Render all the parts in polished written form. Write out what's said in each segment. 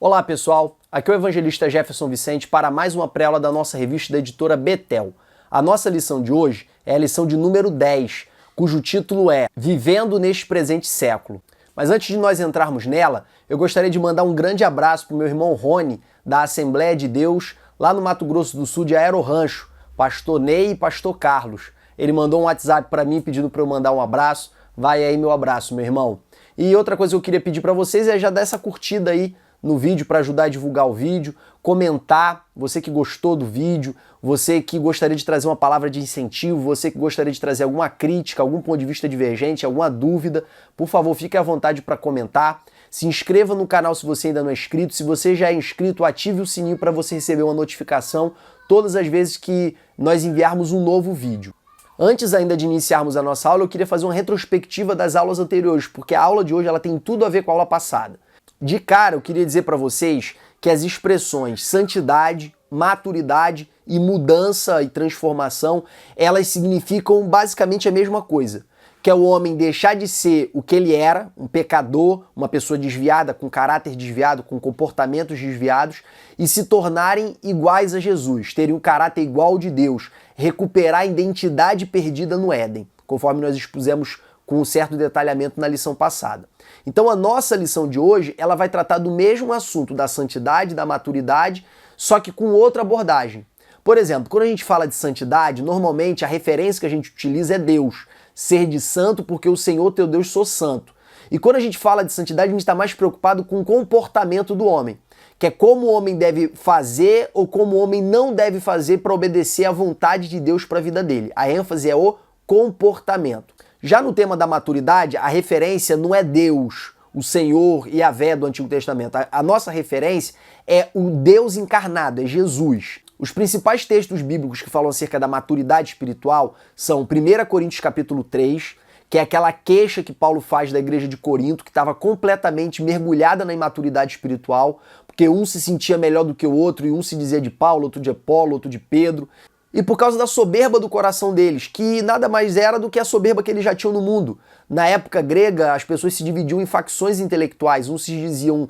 Olá pessoal, aqui é o evangelista Jefferson Vicente para mais uma pré-aula da nossa revista da editora Betel. A nossa lição de hoje é a lição de número 10, cujo título é Vivendo neste Presente Século. Mas antes de nós entrarmos nela, eu gostaria de mandar um grande abraço para o meu irmão Rony, da Assembleia de Deus, lá no Mato Grosso do Sul de Aero Rancho, pastor Ney e pastor Carlos. Ele mandou um WhatsApp para mim pedindo para eu mandar um abraço. Vai aí meu abraço, meu irmão. E outra coisa que eu queria pedir para vocês é já dar essa curtida aí no vídeo para ajudar a divulgar o vídeo, comentar, você que gostou do vídeo, você que gostaria de trazer uma palavra de incentivo, você que gostaria de trazer alguma crítica, algum ponto de vista divergente, alguma dúvida, por favor, fique à vontade para comentar. Se inscreva no canal se você ainda não é inscrito. Se você já é inscrito, ative o sininho para você receber uma notificação todas as vezes que nós enviarmos um novo vídeo. Antes ainda de iniciarmos a nossa aula, eu queria fazer uma retrospectiva das aulas anteriores, porque a aula de hoje ela tem tudo a ver com a aula passada. De cara, eu queria dizer para vocês que as expressões santidade, maturidade e mudança e transformação, elas significam basicamente a mesma coisa, que é o homem deixar de ser o que ele era, um pecador, uma pessoa desviada, com caráter desviado, com comportamentos desviados, e se tornarem iguais a Jesus, terem um caráter igual ao de Deus, recuperar a identidade perdida no Éden, conforme nós expusemos com um certo detalhamento na lição passada. Então a nossa lição de hoje, ela vai tratar do mesmo assunto da santidade, da maturidade, só que com outra abordagem. Por exemplo, quando a gente fala de santidade, normalmente a referência que a gente utiliza é Deus. Ser de santo porque o Senhor teu Deus sou santo. E quando a gente fala de santidade, a gente está mais preocupado com o comportamento do homem, que é como o homem deve fazer ou como o homem não deve fazer para obedecer à vontade de Deus para a vida dele. A ênfase é o comportamento. Já no tema da maturidade, a referência não é Deus, o Senhor e Yahvé do Antigo Testamento. A nossa referência é o Deus encarnado, é Jesus. Os principais textos bíblicos que falam acerca da maturidade espiritual são 1 Coríntios capítulo 3, que é aquela queixa que Paulo faz da igreja de Corinto, que estava completamente mergulhada na imaturidade espiritual, porque um se sentia melhor do que o outro, e um se dizia de Paulo, outro de Apolo, outro de Pedro. E por causa da soberba do coração deles, que nada mais era do que a soberba que eles já tinham no mundo. Na época grega, as pessoas se dividiam em facções intelectuais. Uns se diziam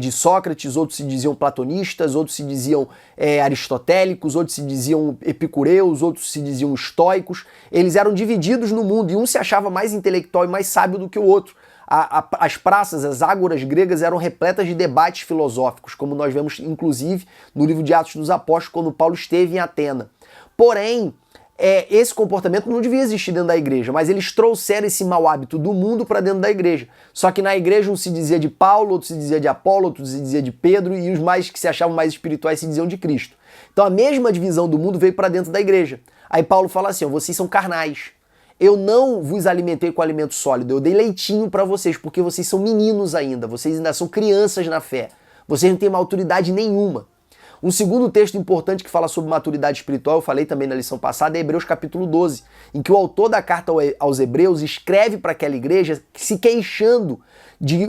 de Sócrates, outros se diziam platonistas, outros se diziam aristotélicos, outros se diziam epicureus, outros se diziam estoicos. Eles eram divididos no mundo e um se achava mais intelectual e mais sábio do que o outro. As praças, as ágoras gregas eram repletas de debates filosóficos, como nós vemos inclusive no livro de Atos dos Apóstolos, quando Paulo esteve em Atena. Porém, esse comportamento não devia existir dentro da igreja, mas eles trouxeram esse mau hábito do mundo para dentro da igreja. Só que na igreja um se dizia de Paulo, outro se dizia de Apolo, outro se dizia de Pedro, e os mais que se achavam mais espirituais se diziam de Cristo. Então a mesma divisão do mundo veio para dentro da igreja. Aí Paulo fala assim, vocês são carnais. Eu não vos alimentei com alimento sólido, eu dei leitinho para vocês, porque vocês são meninos ainda, vocês ainda são crianças na fé. Vocês não têm maturidade nenhuma. Um segundo texto importante que fala sobre maturidade espiritual, eu falei também na lição passada, é Hebreus capítulo 12, em que o autor da carta aos Hebreus escreve para aquela igreja se queixando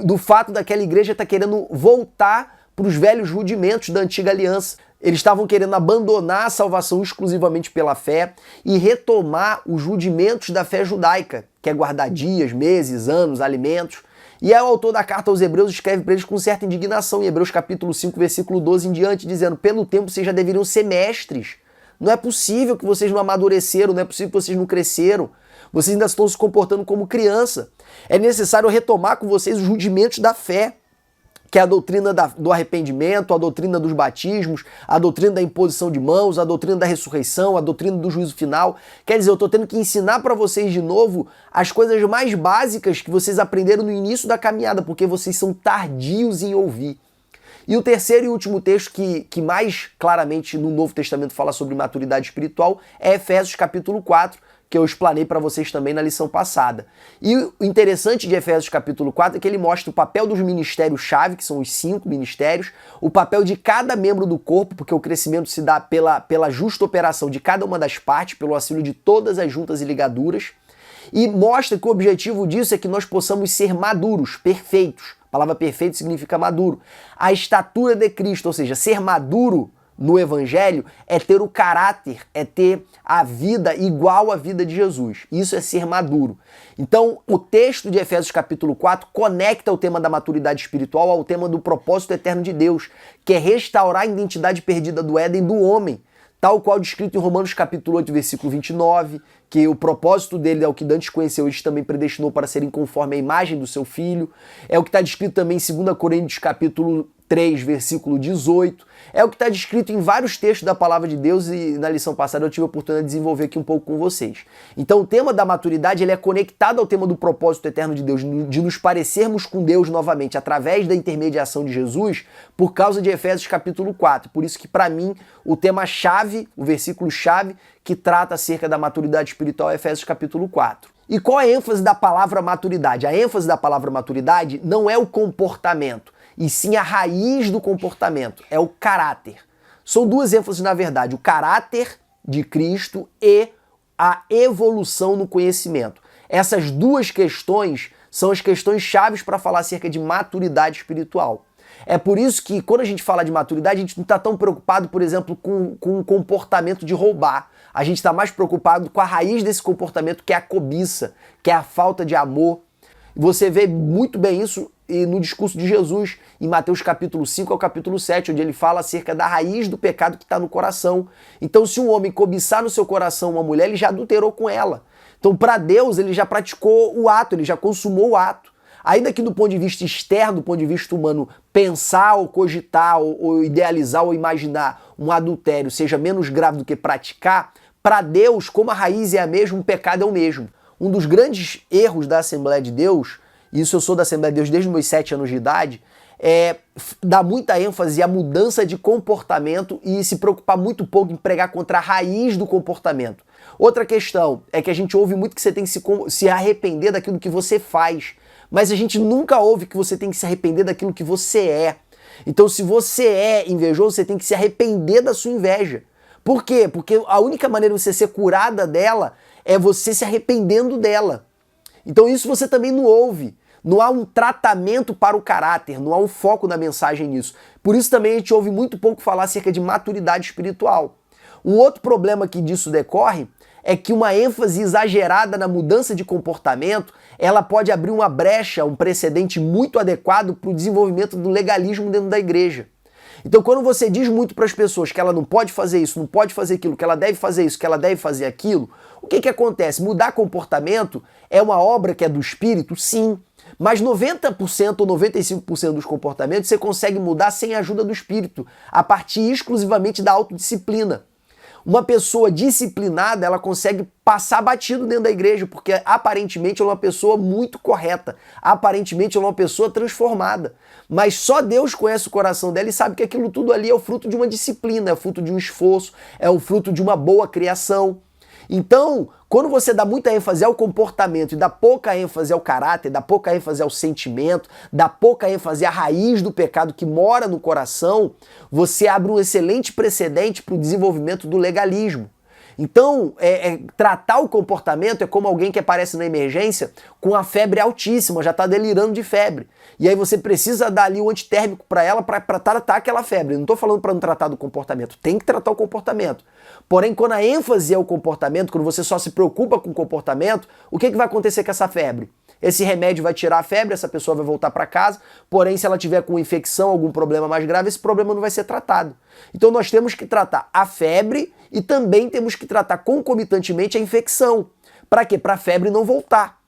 do fato daquela igreja estar querendo voltar para os velhos rudimentos da antiga aliança. Eles estavam querendo abandonar a salvação exclusivamente pela fé e retomar os rudimentos da fé judaica, que é guardar dias, meses, anos, alimentos. E aí o autor da carta aos Hebreus escreve para eles com certa indignação, em Hebreus capítulo 5, versículo 12 em diante, dizendo, pelo tempo vocês já deveriam ser mestres. Não é possível que vocês não amadureceram, não é possível que vocês não cresceram. Vocês ainda estão se comportando como criança. É necessário retomar com vocês os rudimentos da fé, que é a doutrina do arrependimento, a doutrina dos batismos, a doutrina da imposição de mãos, a doutrina da ressurreição, a doutrina do juízo final. Quer dizer, eu estou tendo que ensinar para vocês de novo as coisas mais básicas que vocês aprenderam no início da caminhada, porque vocês são tardios em ouvir. E o terceiro e último texto que mais claramente no Novo Testamento fala sobre maturidade espiritual é Efésios capítulo 4, que eu explanei para vocês também na lição passada. E o interessante de Efésios capítulo 4 é que ele mostra o papel dos ministérios-chave, que são os 5 ministérios, o papel de cada membro do corpo, porque o crescimento se dá pela justa operação de cada uma das partes, pelo auxílio de todas as juntas e ligaduras, e mostra que o objetivo disso é que nós possamos ser maduros, perfeitos. A palavra perfeito significa maduro. A estatura de Cristo, ou seja, ser maduro no Evangelho é ter o caráter, é ter a vida igual à vida de Jesus. Isso é ser maduro. Então, o texto de Efésios capítulo 4 conecta o tema da maturidade espiritual ao tema do propósito eterno de Deus, que é restaurar a identidade perdida do Éden do homem, tal qual descrito em Romanos capítulo 8, versículo 29, que o propósito dele é o que Dantes conheceu, ele também predestinou para serem conforme a imagem do seu filho. É o que está descrito também em 2 Coríntios capítulo 3, versículo 18. É o que está descrito em vários textos da palavra de Deus e na lição passada eu tive a oportunidade de desenvolver aqui um pouco com vocês. Então o tema da maturidade ele é conectado ao tema do propósito eterno de Deus, de nos parecermos com Deus novamente através da intermediação de Jesus, por causa de Efésios capítulo 4. Por isso que para mim o tema-chave, o versículo-chave que trata acerca da maturidade espiritual é Efésios capítulo 4. E qual é a ênfase da palavra maturidade? A ênfase da palavra maturidade não é o comportamento, e sim a raiz do comportamento, é o caráter. São duas ênfases na verdade, o caráter de Cristo e a evolução no conhecimento. Essas duas questões são as questões chaves para falar acerca de maturidade espiritual. É por isso que quando a gente fala de maturidade, a gente não está tão preocupado, por exemplo, com o comportamento de roubar. A gente está mais preocupado com a raiz desse comportamento, que é a cobiça, que é a falta de amor. Você vê muito bem isso no discurso de Jesus, em Mateus capítulo 5 ao capítulo 7, onde ele fala acerca da raiz do pecado que está no coração. Então, se um homem cobiçar no seu coração uma mulher, ele já adulterou com ela. Então, para Deus, ele já praticou o ato, ele já consumou o ato. Ainda que do ponto de vista externo, do ponto de vista humano, pensar ou cogitar ou idealizar ou imaginar um adultério seja menos grave do que praticar, para Deus, como a raiz é a mesma, o pecado é o mesmo. Um dos grandes erros da Assembleia de Deus, e isso eu sou da Assembleia de Deus desde os meus 7 anos de idade, é dar muita ênfase à mudança de comportamento e se preocupar muito pouco em pregar contra a raiz do comportamento. Outra questão é que a gente ouve muito que você tem que se arrepender daquilo que você faz, mas a gente nunca ouve que você tem que se arrepender daquilo que você é. Então, se você é invejoso, você tem que se arrepender da sua inveja. Por quê? Porque a única maneira de você ser curada dela é você se arrependendo dela. Então isso você também não ouve. Não há um tratamento para o caráter, não há um foco na mensagem nisso. Por isso também a gente ouve muito pouco falar acerca de maturidade espiritual. Um outro problema que disso decorre é que uma ênfase exagerada na mudança de comportamento, ela pode abrir uma brecha, um precedente muito adequado para o desenvolvimento do legalismo dentro da igreja. Então, quando você diz muito para as pessoas que ela não pode fazer isso, não pode fazer aquilo, que ela deve fazer isso, que ela deve fazer aquilo, o que acontece? Mudar comportamento é uma obra que é do Espírito? Sim. Mas 90% ou 95% dos comportamentos você consegue mudar sem a ajuda do Espírito, a partir exclusivamente da autodisciplina. Uma pessoa disciplinada, ela consegue passar batido dentro da igreja, porque aparentemente ela é uma pessoa muito correta, aparentemente ela é uma pessoa transformada. Mas só Deus conhece o coração dela e sabe que aquilo tudo ali é o fruto de uma disciplina, é o fruto de um esforço, é o fruto de uma boa criação. Então, quando você dá muita ênfase ao comportamento e dá pouca ênfase ao caráter, dá pouca ênfase ao sentimento, dá pouca ênfase à raiz do pecado que mora no coração, você abre um excelente precedente para o desenvolvimento do legalismo. Então, tratar o comportamento é como alguém que aparece na emergência com a febre altíssima, já está delirando de febre. E aí você precisa dar ali o antitérmico para ela para tratar aquela febre. Não estou falando para não tratar do comportamento, tem que tratar o comportamento. Porém, quando a ênfase é o comportamento, quando você só se preocupa com o comportamento, o que vai acontecer com essa febre? Esse remédio vai tirar a febre, essa pessoa vai voltar para casa, porém se ela tiver com infecção, algum problema mais grave, esse problema não vai ser tratado. Então nós temos que tratar a febre e também temos que tratar concomitantemente a infecção. Para quê? Para a febre não voltar.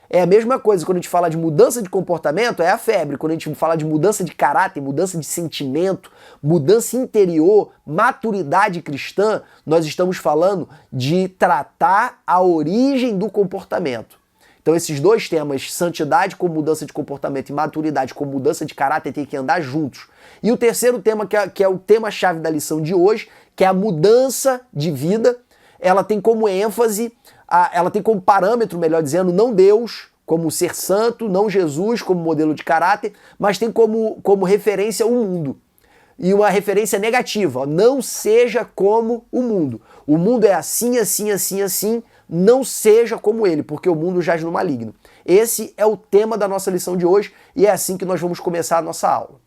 É a mesma coisa quando a gente fala de mudança de comportamento, é a febre. Quando a gente fala de mudança de caráter, mudança de sentimento, mudança interior, maturidade cristã, nós estamos falando de tratar a origem do comportamento. Então esses dois temas, santidade com mudança de comportamento e maturidade com mudança de caráter, tem que andar juntos. E o terceiro tema, que é o tema-chave da lição de hoje, que é a mudança de vida, ela tem como ênfase, ela tem como parâmetro, melhor dizendo, não Deus como ser santo, não Jesus como modelo de caráter, mas tem como referência o mundo. E uma referência negativa, não seja como o mundo. O mundo é assim, assim, assim, assim, não seja como ele, porque o mundo jaz no maligno. Esse é o tema da nossa lição de hoje e é assim que nós vamos começar a nossa aula.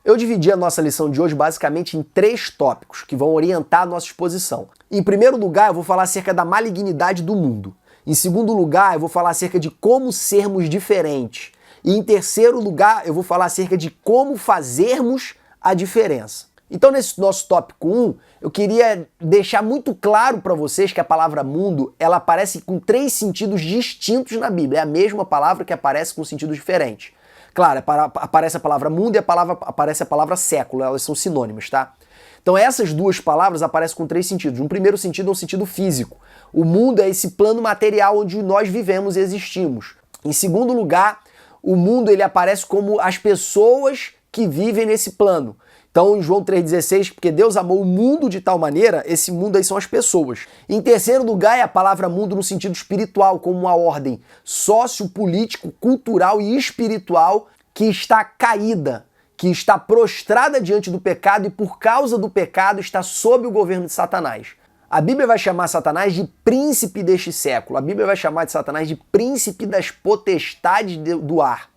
Eu dividi a nossa lição de hoje basicamente em 3 tópicos que vão orientar a nossa exposição. Em primeiro lugar, eu vou falar acerca da malignidade do mundo. Em segundo lugar, eu vou falar acerca de como sermos diferentes. E em terceiro lugar, eu vou falar acerca de como fazermos a diferença. Então, nesse nosso tópico 1, eu queria deixar muito claro para vocês que a palavra mundo, ela aparece com 3 sentidos distintos na Bíblia. É a mesma palavra que aparece com sentidos diferentes. Claro, aparece a palavra mundo e aparece a palavra século, elas são sinônimas, tá? Então essas 2 palavras aparecem com 3 sentidos. Um primeiro sentido é um sentido físico. O mundo é esse plano material onde nós vivemos e existimos. Em segundo lugar, o mundo ele aparece como as pessoas que vivem nesse plano. Então, em João 3,16, porque Deus amou o mundo de tal maneira, esse mundo aí são as pessoas. Em terceiro lugar, é a palavra mundo no sentido espiritual, como uma ordem sociopolítico, cultural e espiritual que está caída, que está prostrada diante do pecado e por causa do pecado está sob o governo de Satanás. A Bíblia vai chamar Satanás de príncipe deste século. A Bíblia vai chamar de Satanás de príncipe das potestades do ar.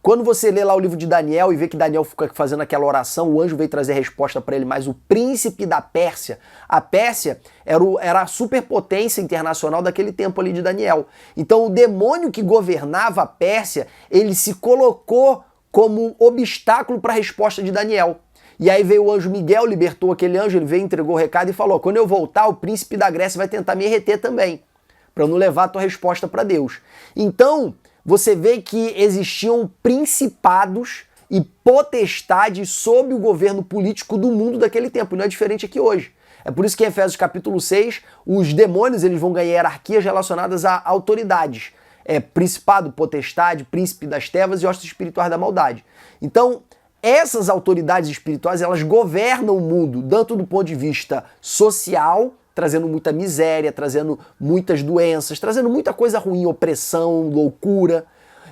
Quando você lê lá o livro de Daniel e vê que Daniel fica fazendo aquela oração, o anjo veio trazer a resposta para ele, mas o príncipe da Pérsia, a Pérsia era a superpotência internacional daquele tempo ali de Daniel. Então o demônio que governava a Pérsia, ele se colocou como obstáculo para a resposta de Daniel. E aí veio o anjo Miguel, libertou aquele anjo, ele veio, entregou o recado e falou, quando eu voltar, o príncipe da Grécia vai tentar me reter também, para eu não levar a tua resposta para Deus. Então, você vê que existiam principados e potestades sob o governo político do mundo daquele tempo. Não é diferente aqui hoje. É por isso que em Efésios capítulo 6, os demônios eles vão ganhar hierarquias relacionadas a autoridades. Principado, potestade, príncipe das trevas e hostes espirituais da maldade. Então, essas autoridades espirituais, elas governam o mundo, tanto do ponto de vista social, trazendo muita miséria, trazendo muitas doenças, trazendo muita coisa ruim, opressão, loucura.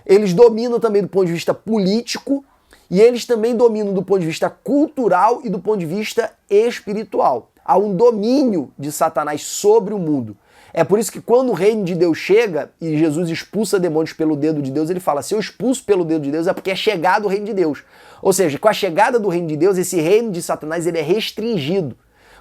Eles dominam também do ponto de vista político e eles também dominam do ponto de vista cultural e do ponto de vista espiritual. Há um domínio de Satanás sobre o mundo. É por isso que quando o reino de Deus chega e Jesus expulsa demônios pelo dedo de Deus, ele fala, se eu expulso pelo dedo de Deus é porque é chegado o reino de Deus. Ou seja, com a chegada do reino de Deus, esse reino de Satanás ele é restringido.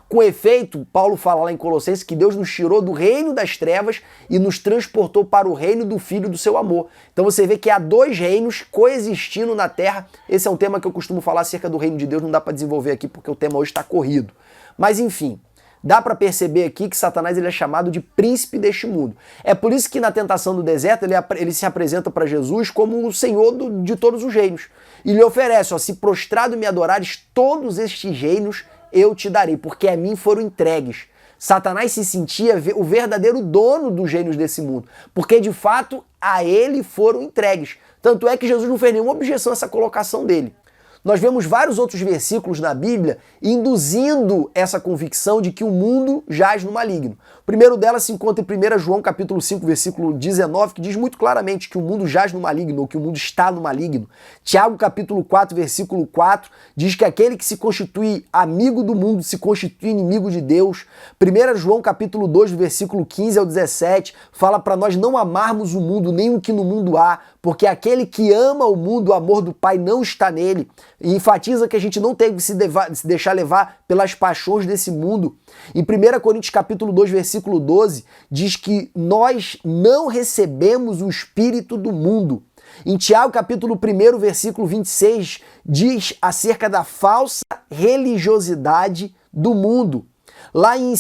Com efeito, Paulo fala lá em Colossenses que Deus nos tirou do reino das trevas e nos transportou para o reino do Filho do seu amor. Então você vê que há 2 reinos coexistindo na terra. Esse é um tema que eu costumo falar acerca do reino de Deus, não dá para desenvolver aqui porque o tema hoje está corrido. Mas enfim, dá para perceber aqui que Satanás ele é chamado de príncipe deste mundo. É por isso que na tentação do deserto ele se apresenta para Jesus como o Senhor de todos os reinos. E lhe oferece, se prostrado me adorares, todos estes reinos eu te darei, porque a mim foram entregues. Satanás se sentia o verdadeiro dono dos reinos desse mundo, porque de fato a ele foram entregues. Tanto é que Jesus não fez nenhuma objeção a essa colocação dele. Nós vemos vários outros versículos na Bíblia induzindo essa convicção de que o mundo jaz no maligno. O primeiro delas se encontra em 1 João capítulo 5, versículo 19, que diz muito claramente que o mundo jaz no maligno, ou que o mundo está no maligno. Tiago capítulo 4, versículo 4, diz que aquele que se constitui amigo do mundo se constitui inimigo de Deus. 1 João capítulo 2, versículo 15 ao 17, fala para nós não amarmos o mundo, nem o que no mundo há, porque aquele que ama o mundo, o amor do Pai não está nele. E enfatiza que a gente não tem que se deixar levar pelas paixões desse mundo. Em 1 Coríntios capítulo 2, versículo 12, diz que nós não recebemos o espírito do mundo. Em Tiago capítulo 1, versículo 26, diz acerca da falsa religiosidade do mundo. Lá em 2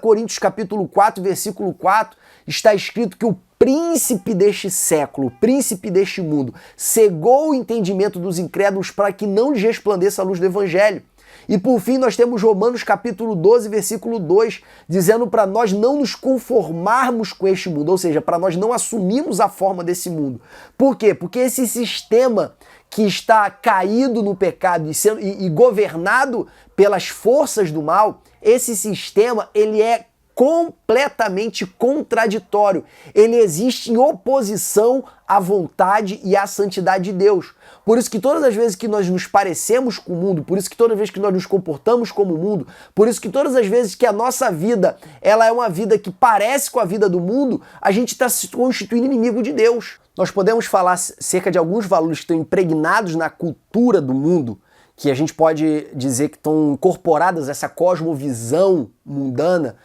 Coríntios capítulo 4, versículo 4, está escrito que o príncipe deste século, o príncipe deste mundo, cegou o entendimento dos incrédulos para que não lhes resplandeça a luz do evangelho. E por fim nós temos Romanos capítulo 12, versículo 2, dizendo para nós não nos conformarmos com este mundo, ou seja, para nós não assumirmos a forma desse mundo. Por quê? Porque esse sistema que está caído no pecado e governado pelas forças do mal, esse sistema ele é completamente contraditório. Ele existe em oposição à vontade e à santidade de Deus. Por isso que todas as vezes que nós nos parecemos com o mundo, por isso que todas as vezes que nós nos comportamos como o mundo, por isso que todas as vezes que a nossa vida ela é uma vida que parece com a vida do mundo, a gente está se constituindo inimigo de Deus. Nós podemos falar cerca de alguns valores que estão impregnados na cultura do mundo, que a gente pode dizer que estão incorporadas essa cosmovisão mundana,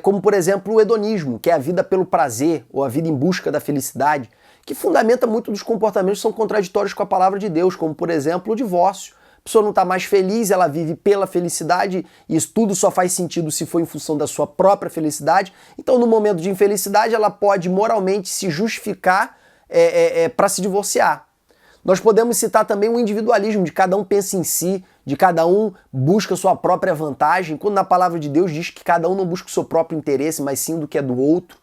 como por exemplo o hedonismo, que é a vida pelo prazer, ou a vida em busca da felicidade, que fundamenta muito dos comportamentos que são contraditórios com a palavra de Deus, como por exemplo o divórcio. A pessoa não está mais feliz, ela vive pela felicidade, e isso tudo só faz sentido se for em função da sua própria felicidade. Então no momento de infelicidade ela pode moralmente se justificar para se divorciar. Nós podemos citar também o individualismo, de cada um pensa em si, de cada um busca sua própria vantagem, quando na palavra de Deus diz que cada um não busca o seu próprio interesse, mas sim do que é do outro.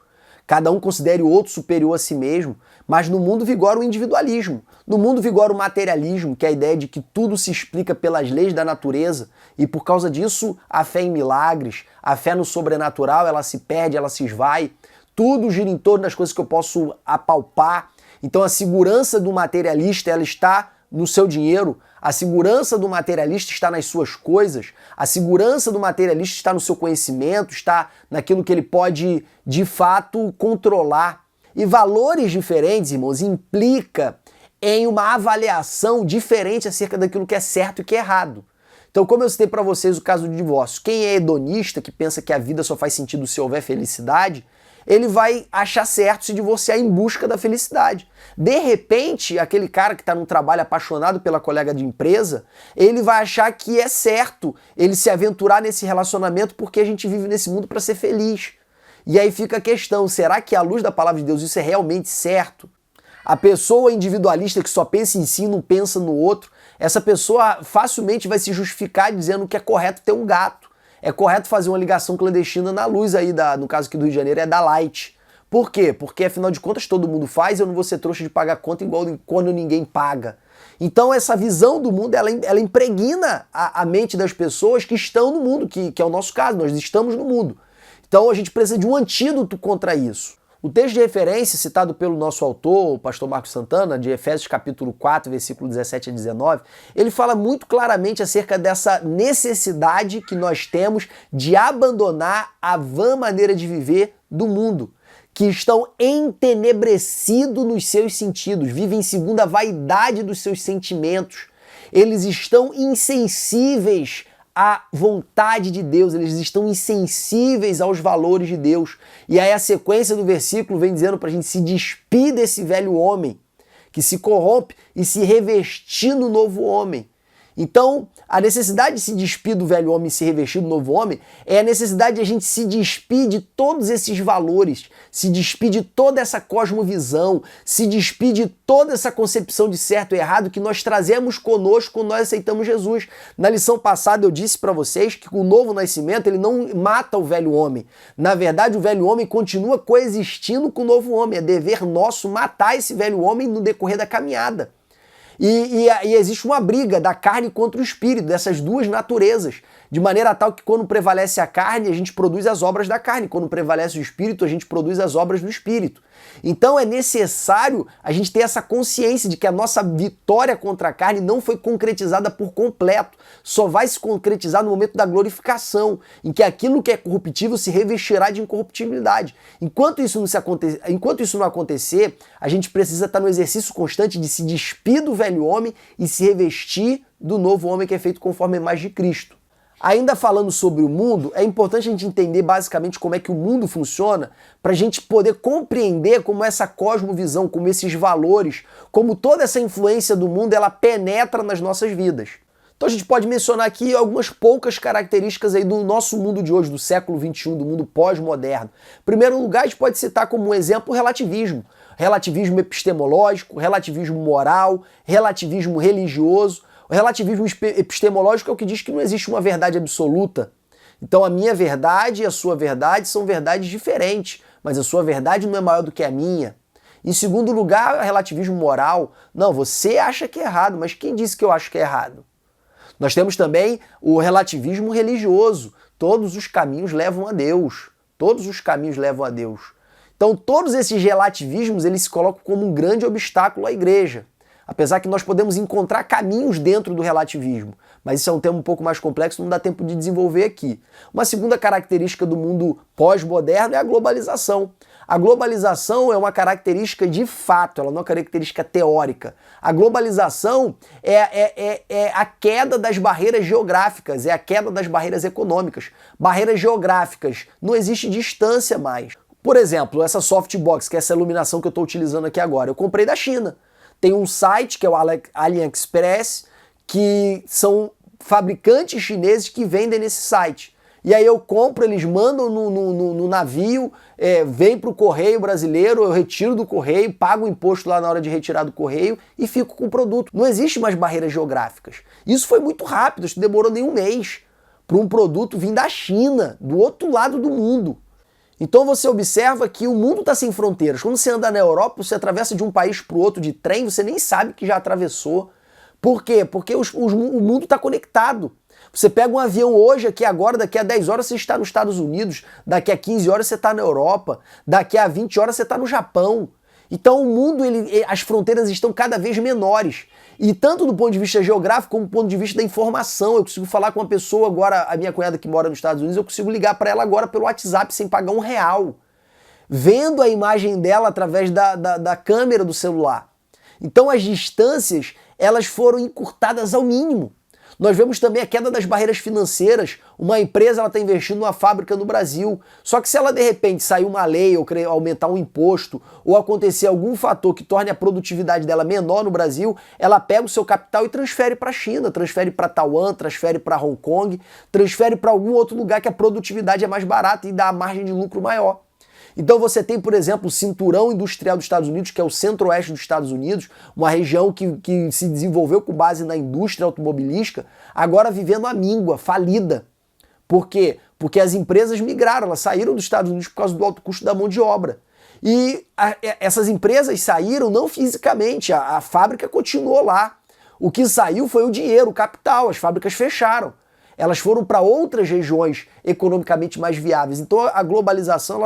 Cada um considere o outro superior a si mesmo, mas no mundo vigora o individualismo. No mundo vigora o materialismo, que é a ideia de que tudo se explica pelas leis da natureza, e por causa disso a fé em milagres, a fé no sobrenatural, ela se perde, ela se esvai. Tudo gira em torno das coisas que eu posso apalpar. Então a segurança do materialista, ela está no seu dinheiro, a segurança do materialista está nas suas coisas, a segurança do materialista está no seu conhecimento, está naquilo que ele pode de fato controlar. E valores diferentes, irmãos, implica em uma avaliação diferente acerca daquilo que é certo e que é errado. Então, como eu citei para vocês o caso do divórcio, quem é hedonista, que pensa que a vida só faz sentido se houver felicidade, ele vai achar certo se divorciar em busca da felicidade. De repente, aquele cara que está num trabalho apaixonado pela colega de empresa, ele vai achar que é certo ele se aventurar nesse relacionamento porque a gente vive nesse mundo para ser feliz. E aí fica a questão, será que à luz da palavra de Deus isso é realmente certo? A pessoa individualista que só pensa em si, não pensa no outro, essa pessoa facilmente vai se justificar dizendo que é correto ter um gato. É correto fazer uma ligação clandestina na luz aí, no caso aqui do Rio de Janeiro, é da Light. Por quê? Porque afinal de contas todo mundo faz, eu não vou ser trouxa de pagar conta igual quando ninguém paga. Então essa visão do mundo, ela impregna a mente das pessoas que estão no mundo, que é o nosso caso, nós estamos no mundo. Então a gente precisa de um antídoto contra isso. O texto de referência citado pelo nosso autor, o pastor Marcos Santana, de Efésios capítulo 4, versículo 17 a 19, ele fala muito claramente acerca dessa necessidade que nós temos de abandonar a vã maneira de viver do mundo, que estão entenebrecidos nos seus sentidos, vivem segundo a vaidade dos seus sentimentos. Eles estão insensíveis à vontade de Deus, eles estão insensíveis aos valores de Deus. E aí a sequência do versículo vem dizendo para a gente se despir desse velho homem, que se corrompe, e se revestir no novo homem. Então, a necessidade de se despir do velho homem e se revestir do novo homem é a necessidade de a gente se despir de todos esses valores, se despir de toda essa cosmovisão, se despir de toda essa concepção de certo e errado que nós trazemos conosco quando nós aceitamos Jesus. Na lição passada eu disse para vocês que o novo nascimento ele não mata o velho homem. Na verdade, o velho homem continua coexistindo com o novo homem. É dever nosso matar esse velho homem no decorrer da caminhada. E existe uma briga da carne contra o espírito, dessas duas naturezas, de maneira tal que quando prevalece a carne, a gente produz as obras da carne, quando prevalece o espírito, a gente produz as obras do espírito. Então é necessário a gente ter essa consciência de que a nossa vitória contra a carne não foi concretizada por completo, só vai se concretizar no momento da glorificação, em que aquilo que é corruptível se revestirá de incorruptibilidade. Enquanto isso não acontecer, a gente precisa estar no exercício constante de se despir do velho homem e se revestir do novo homem que é feito conforme a imagem de Cristo. Ainda falando sobre o mundo, é importante a gente entender basicamente como é que o mundo funciona para a gente poder compreender como essa cosmovisão, como esses valores, como toda essa influência do mundo, ela penetra nas nossas vidas. Então a gente pode mencionar aqui algumas poucas características aí do nosso mundo de hoje, do século XXI, do mundo pós-moderno. Em primeiro lugar, a gente pode citar como um exemplo o relativismo. Relativismo epistemológico, relativismo moral, relativismo religioso. O relativismo epistemológico é o que diz que não existe uma verdade absoluta. Então a minha verdade e a sua verdade são verdades diferentes, mas a sua verdade não é maior do que a minha. Em segundo lugar, o relativismo moral. Não, você acha que é errado, mas quem disse que eu acho que é errado? Nós temos também o relativismo religioso. Todos os caminhos levam a Deus. Todos os caminhos levam a Deus. Então todos esses relativismos eles se colocam como um grande obstáculo à igreja. Apesar que nós podemos encontrar caminhos dentro do relativismo, mas isso é um tema um pouco mais complexo, não dá tempo de desenvolver aqui. Uma segunda característica do mundo pós-moderno é a globalização. A globalização é uma característica de fato, ela não é uma característica teórica. A globalização é a queda das barreiras geográficas, é a queda das barreiras econômicas. Barreiras geográficas, não existe distância mais. Por exemplo, essa softbox, que é essa iluminação que eu estou utilizando aqui agora, eu comprei da China. Tem um site, que é o AliExpress, que são fabricantes chineses que vendem nesse site. E aí eu compro, eles mandam no navio, vem para o correio brasileiro, eu retiro do correio, pago o imposto lá na hora de retirar do correio e fico com o produto. Não existe mais barreiras geográficas. Isso foi muito rápido, isso demorou nem um mês para um produto vir da China, do outro lado do mundo. Então você observa que o mundo está sem fronteiras. Quando você anda na Europa, você atravessa de um país para o outro de trem, você nem sabe que já atravessou. Por quê? Porque o mundo está conectado. Você pega um avião hoje, aqui agora, daqui a 10 horas você está nos Estados Unidos, daqui a 15 horas você está na Europa, daqui a 20 horas você está no Japão. Então o mundo, as fronteiras estão cada vez menores. E tanto do ponto de vista geográfico como do ponto de vista da informação. Eu consigo falar com uma pessoa agora, a minha cunhada que mora nos Estados Unidos, eu consigo ligar para ela agora pelo WhatsApp sem pagar R$1, vendo a imagem dela através da câmera do celular. Então as distâncias, elas foram encurtadas ao mínimo. Nós vemos também a queda das barreiras financeiras. Uma empresa está investindo numa fábrica no Brasil. Só que se ela de repente sair uma lei ou aumentar um imposto ou acontecer algum fator que torne a produtividade dela menor no Brasil, ela pega o seu capital e transfere para a China, transfere para Taiwan, transfere para Hong Kong, transfere para algum outro lugar que a produtividade é mais barata e dá a margem de lucro maior. Então você tem, por exemplo, o cinturão industrial dos Estados Unidos, que é o centro-oeste dos Estados Unidos, uma região que se desenvolveu com base na indústria automobilística, agora vivendo a míngua, falida. Por quê? Porque as empresas migraram, elas saíram dos Estados Unidos por causa do alto custo da mão de obra. E essas empresas saíram não fisicamente, a fábrica continuou lá. O que saiu foi o dinheiro, o capital, as fábricas fecharam. Elas foram para outras regiões economicamente mais viáveis. Então a globalização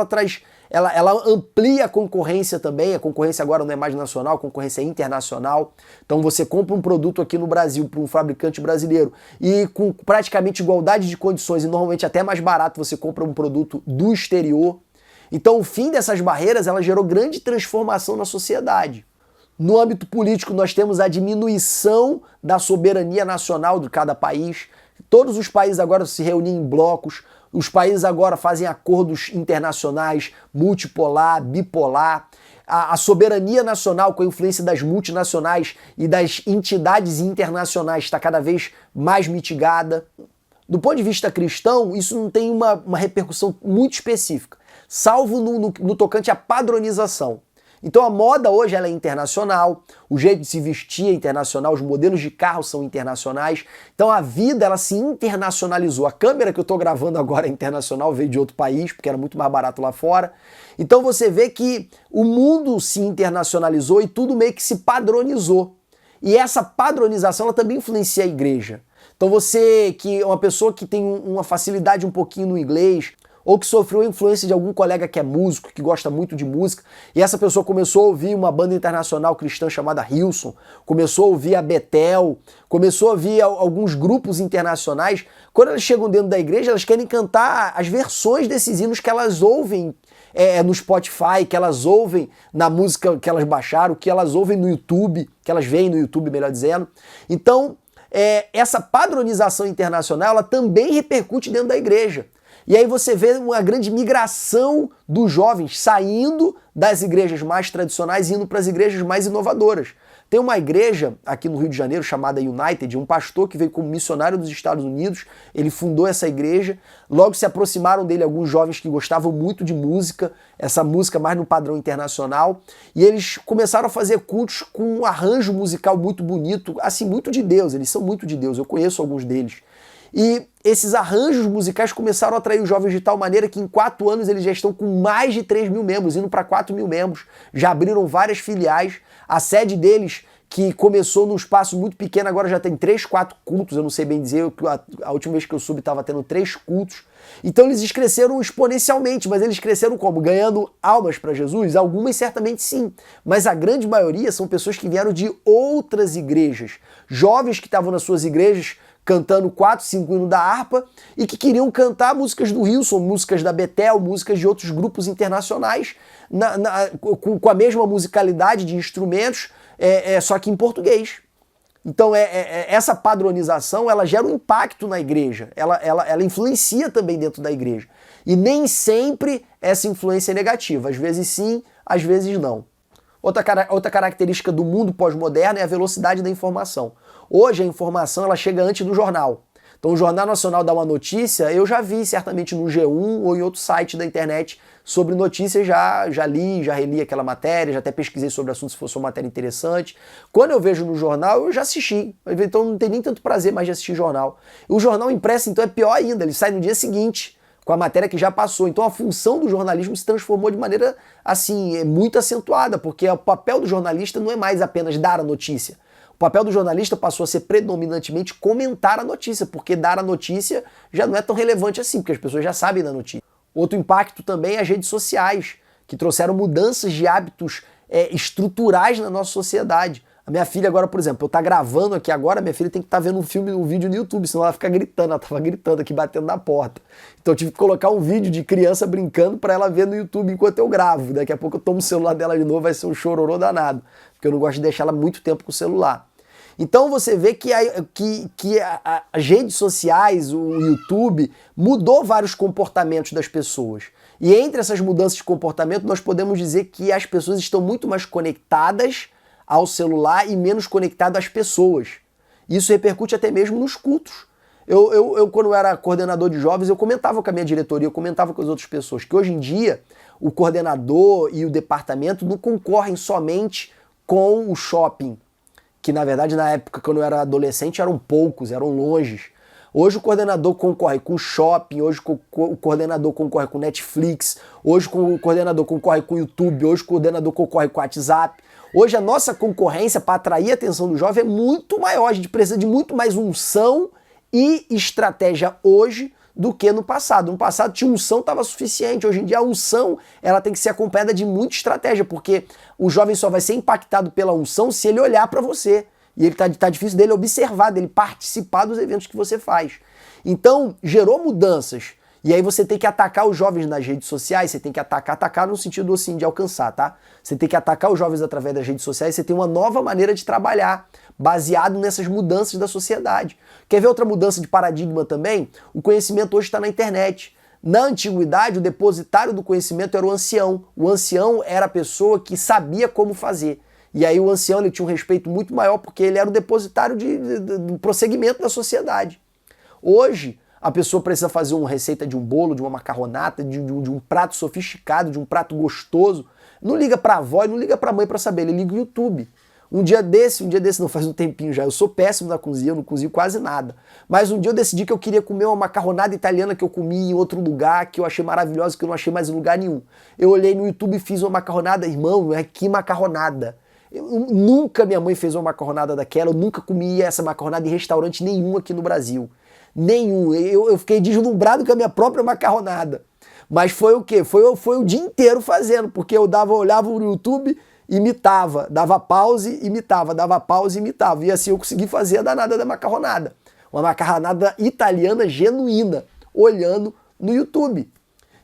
ela amplia a concorrência também. A concorrência agora não é mais nacional, a concorrência é internacional. Então você compra um produto aqui no Brasil para um fabricante brasileiro e com praticamente igualdade de condições e normalmente até mais barato você compra um produto do exterior. Então o fim dessas barreiras ela gerou grande transformação na sociedade. No âmbito político nós temos a diminuição da soberania nacional de cada país. Todos os países agora se reúnem em blocos, os países agora fazem acordos internacionais, multipolar, bipolar. A soberania nacional com a influência das multinacionais e das entidades internacionais está cada vez mais mitigada. Do ponto de vista cristão, isso não tem uma repercussão muito específica, salvo no tocante à padronização. Então a moda hoje ela é internacional, o jeito de se vestir é internacional, os modelos de carro são internacionais. Então a vida ela se internacionalizou. A câmera que eu estou gravando agora é internacional, veio de outro país, porque era muito mais barato lá fora. Então você vê que o mundo se internacionalizou e tudo meio que se padronizou. E essa padronização ela também influencia a igreja. Então você que é uma pessoa que tem uma facilidade um pouquinho no inglês, ou que sofreu a influência de algum colega que é músico, que gosta muito de música, e essa pessoa começou a ouvir uma banda internacional cristã chamada Hillsong, começou a ouvir a Bethel, começou a ouvir alguns grupos internacionais. Quando elas chegam dentro da igreja, elas querem cantar as versões desses hinos que elas ouvem no Spotify, que elas ouvem na música que elas baixaram, que elas ouvem no YouTube, que elas veem no YouTube, melhor dizendo. Então, essa padronização internacional, ela também repercute dentro da igreja. E aí você vê uma grande migração dos jovens saindo das igrejas mais tradicionais e indo para as igrejas mais inovadoras. Tem uma igreja aqui no Rio de Janeiro chamada United, um pastor que veio como missionário dos Estados Unidos, ele fundou essa igreja, logo se aproximaram dele alguns jovens que gostavam muito de música, essa música mais no padrão internacional, e eles começaram a fazer cultos com um arranjo musical muito bonito, assim, muito de Deus, eles são muito de Deus, eu conheço alguns deles. E esses arranjos musicais começaram a atrair os jovens de tal maneira que em 4 anos eles já estão com mais de 3 mil membros, indo para 4 mil membros. Já abriram várias filiais. A sede deles, que começou num espaço muito pequeno, agora já tem 3, 4 cultos, eu não sei bem dizer, a última vez que eu soube estava tendo 3 cultos. Então eles cresceram exponencialmente, mas eles cresceram como? Ganhando almas para Jesus? Algumas certamente sim, mas a grande maioria são pessoas que vieram de outras igrejas. Jovens que estavam nas suas igrejas cantando 4, 5 hinos da harpa e que queriam cantar músicas do Wilson, músicas da Bethel, músicas de outros grupos internacionais com a mesma musicalidade de instrumentos, só que em português. Então essa padronização ela gera um impacto na igreja, ela influencia também dentro da igreja. E nem sempre essa influência é negativa, às vezes sim, às vezes não. Outra característica do mundo pós-moderno é a velocidade da informação. Hoje a informação ela chega antes do jornal. Então o Jornal Nacional dá uma notícia, eu já vi certamente no G1 ou em outro site da internet sobre notícias, já li, já reli aquela matéria, já até pesquisei sobre o assunto se fosse uma matéria interessante. Quando eu vejo no jornal, eu já assisti. Então não tem nem tanto prazer mais de assistir jornal. O jornal impresso então é pior ainda, ele sai no dia seguinte, com a matéria que já passou. Então a função do jornalismo se transformou de maneira assim, muito acentuada, porque o papel do jornalista não é mais apenas dar a notícia. O papel do jornalista passou a ser predominantemente comentar a notícia, porque dar a notícia já não é tão relevante assim, porque as pessoas já sabem da notícia. Outro impacto também é as redes sociais, que trouxeram mudanças de hábitos estruturais na nossa sociedade. A minha filha agora, por exemplo, eu estou gravando aqui agora, minha filha tem que estar vendo um vídeo no YouTube, senão ela fica gritando, ela estava gritando aqui, batendo na porta. Então eu tive que colocar um vídeo de criança brincando para ela ver no YouTube enquanto eu gravo. Daqui a pouco eu tomo o celular dela de novo, vai ser um chororô danado, porque eu não gosto de deixar ela muito tempo com o celular. Então você vê que as redes sociais, o YouTube, mudou vários comportamentos das pessoas. E entre essas mudanças de comportamento, nós podemos dizer que as pessoas estão muito mais conectadas ao celular e menos conectadas às pessoas. Isso repercute até mesmo nos cultos. Eu quando eu era coordenador de jovens, eu comentava com a minha diretoria, eu comentava com as outras pessoas, que hoje em dia o coordenador e o departamento não concorrem somente com o shopping, que na verdade na época quando eu era adolescente eram poucos, eram longes. Hoje o coordenador concorre com shopping, hoje o coordenador concorre com Netflix, hoje o coordenador concorre com YouTube, hoje o coordenador concorre com WhatsApp. Hoje a nossa concorrência para atrair a atenção do jovem é muito maior, a gente precisa de muito mais unção e estratégia hoje do que no passado. No passado tinha unção, estava suficiente. Hoje em dia a unção ela tem que ser acompanhada de muita estratégia, porque o jovem só vai ser impactado pela unção se ele olhar para você. E ele tá difícil dele observar, dele participar dos eventos que você faz. Então, gerou mudanças. E aí você tem que atacar os jovens nas redes sociais, você tem que atacar no sentido assim de alcançar, tá? Você tem que atacar os jovens através das redes sociais, você tem uma nova maneira de trabalhar, baseado nessas mudanças da sociedade. Quer ver outra mudança de paradigma também? O conhecimento hoje está na internet. Na antiguidade, o depositário do conhecimento era o ancião. O ancião era a pessoa que sabia como fazer. E aí o ancião ele tinha um respeito muito maior porque ele era o depositário do prosseguimento da sociedade. Hoje, a pessoa precisa fazer uma receita de um bolo, de uma macarronata, de um prato sofisticado, de um prato gostoso. Não liga para a avó e não liga para a mãe para saber, ele liga o YouTube. Um dia desse não, faz um tempinho já, eu sou péssimo na cozinha, eu não cozinho quase nada. Mas um dia eu decidi que eu queria comer uma macarronada italiana que eu comi em outro lugar, que eu achei maravilhosa, que eu não achei mais em lugar nenhum. Eu olhei no YouTube e fiz uma macarronada, irmão, que macarronada. Nunca minha mãe fez uma macarronada daquela, eu nunca comi essa macarronada em restaurante nenhum aqui no Brasil. Nenhum. Eu fiquei deslumbrado com a minha própria macarronada. Mas foi o quê? Foi o dia inteiro fazendo, porque eu olhava no YouTube, imitava, dava pause, imitava, dava pause, imitava. E assim eu consegui fazer a danada da macarronada. Uma macarronada italiana genuína, olhando no YouTube.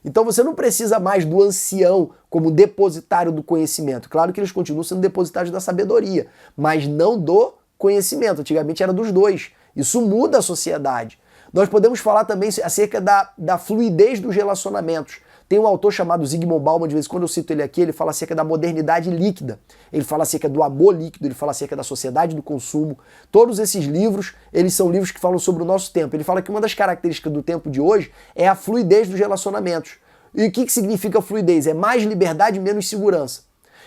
Então você não precisa mais do ancião como depositário do conhecimento. Claro que eles continuam sendo depositários da sabedoria, mas não do conhecimento. Antigamente era dos dois. Isso muda a sociedade. Nós podemos falar também acerca da fluidez dos relacionamentos. Tem um autor chamado Zygmunt Bauman, de vez em quando eu cito ele aqui, ele fala acerca da modernidade líquida, ele fala acerca do amor líquido, ele fala acerca da sociedade do consumo. Todos esses livros, eles são livros que falam sobre o nosso tempo. Ele fala que uma das características do tempo de hoje é a fluidez dos relacionamentos. E o que significa fluidez? É mais liberdade e menos segurança.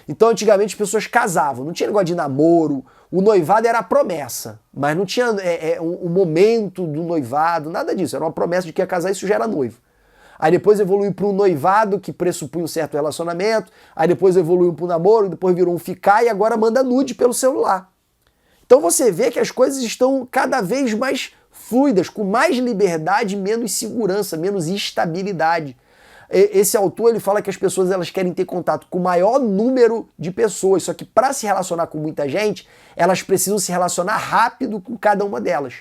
Então, antigamente, as pessoas casavam, não tinha negócio de namoro, o noivado era a promessa, mas não tinha o momento do noivado, nada disso, era uma promessa de que ia casar e isso já era noivo. Aí depois evoluiu para um noivado, que pressupunha um certo relacionamento, aí depois evoluiu para um namoro, depois virou um ficar e agora manda nude pelo celular. Então você vê que as coisas estão cada vez mais fluidas, com mais liberdade, menos segurança, menos estabilidade. Esse autor ele fala que as pessoas elas querem ter contato com o maior número de pessoas, só que para se relacionar com muita gente, elas precisam se relacionar rápido com cada uma delas.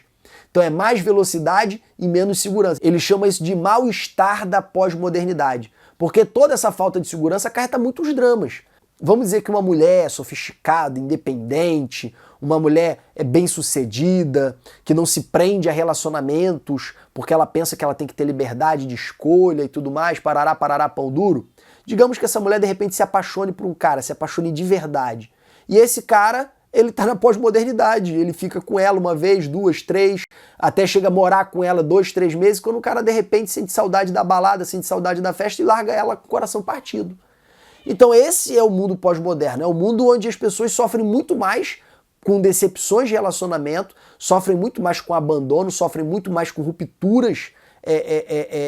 Então é mais velocidade e menos segurança. Ele chama isso de mal-estar da pós-modernidade, porque toda essa falta de segurança acarreta muitos dramas. Vamos dizer que uma mulher é sofisticada, independente, uma mulher é bem-sucedida, que não se prende a relacionamentos porque ela pensa que ela tem que ter liberdade de escolha e tudo mais, parará, parará, pão duro. Digamos que essa mulher de repente se apaixone por um cara, se apaixone de verdade. E esse cara, ele tá na pós-modernidade, ele fica com ela uma vez, duas, três, até chega a morar com ela 2, 3 meses, quando o cara de repente sente saudade da balada, sente saudade da festa e larga ela com o coração partido. Então esse é o mundo pós-moderno, é o mundo onde as pessoas sofrem muito mais com decepções de relacionamento, sofrem muito mais com abandono, sofrem muito mais com rupturas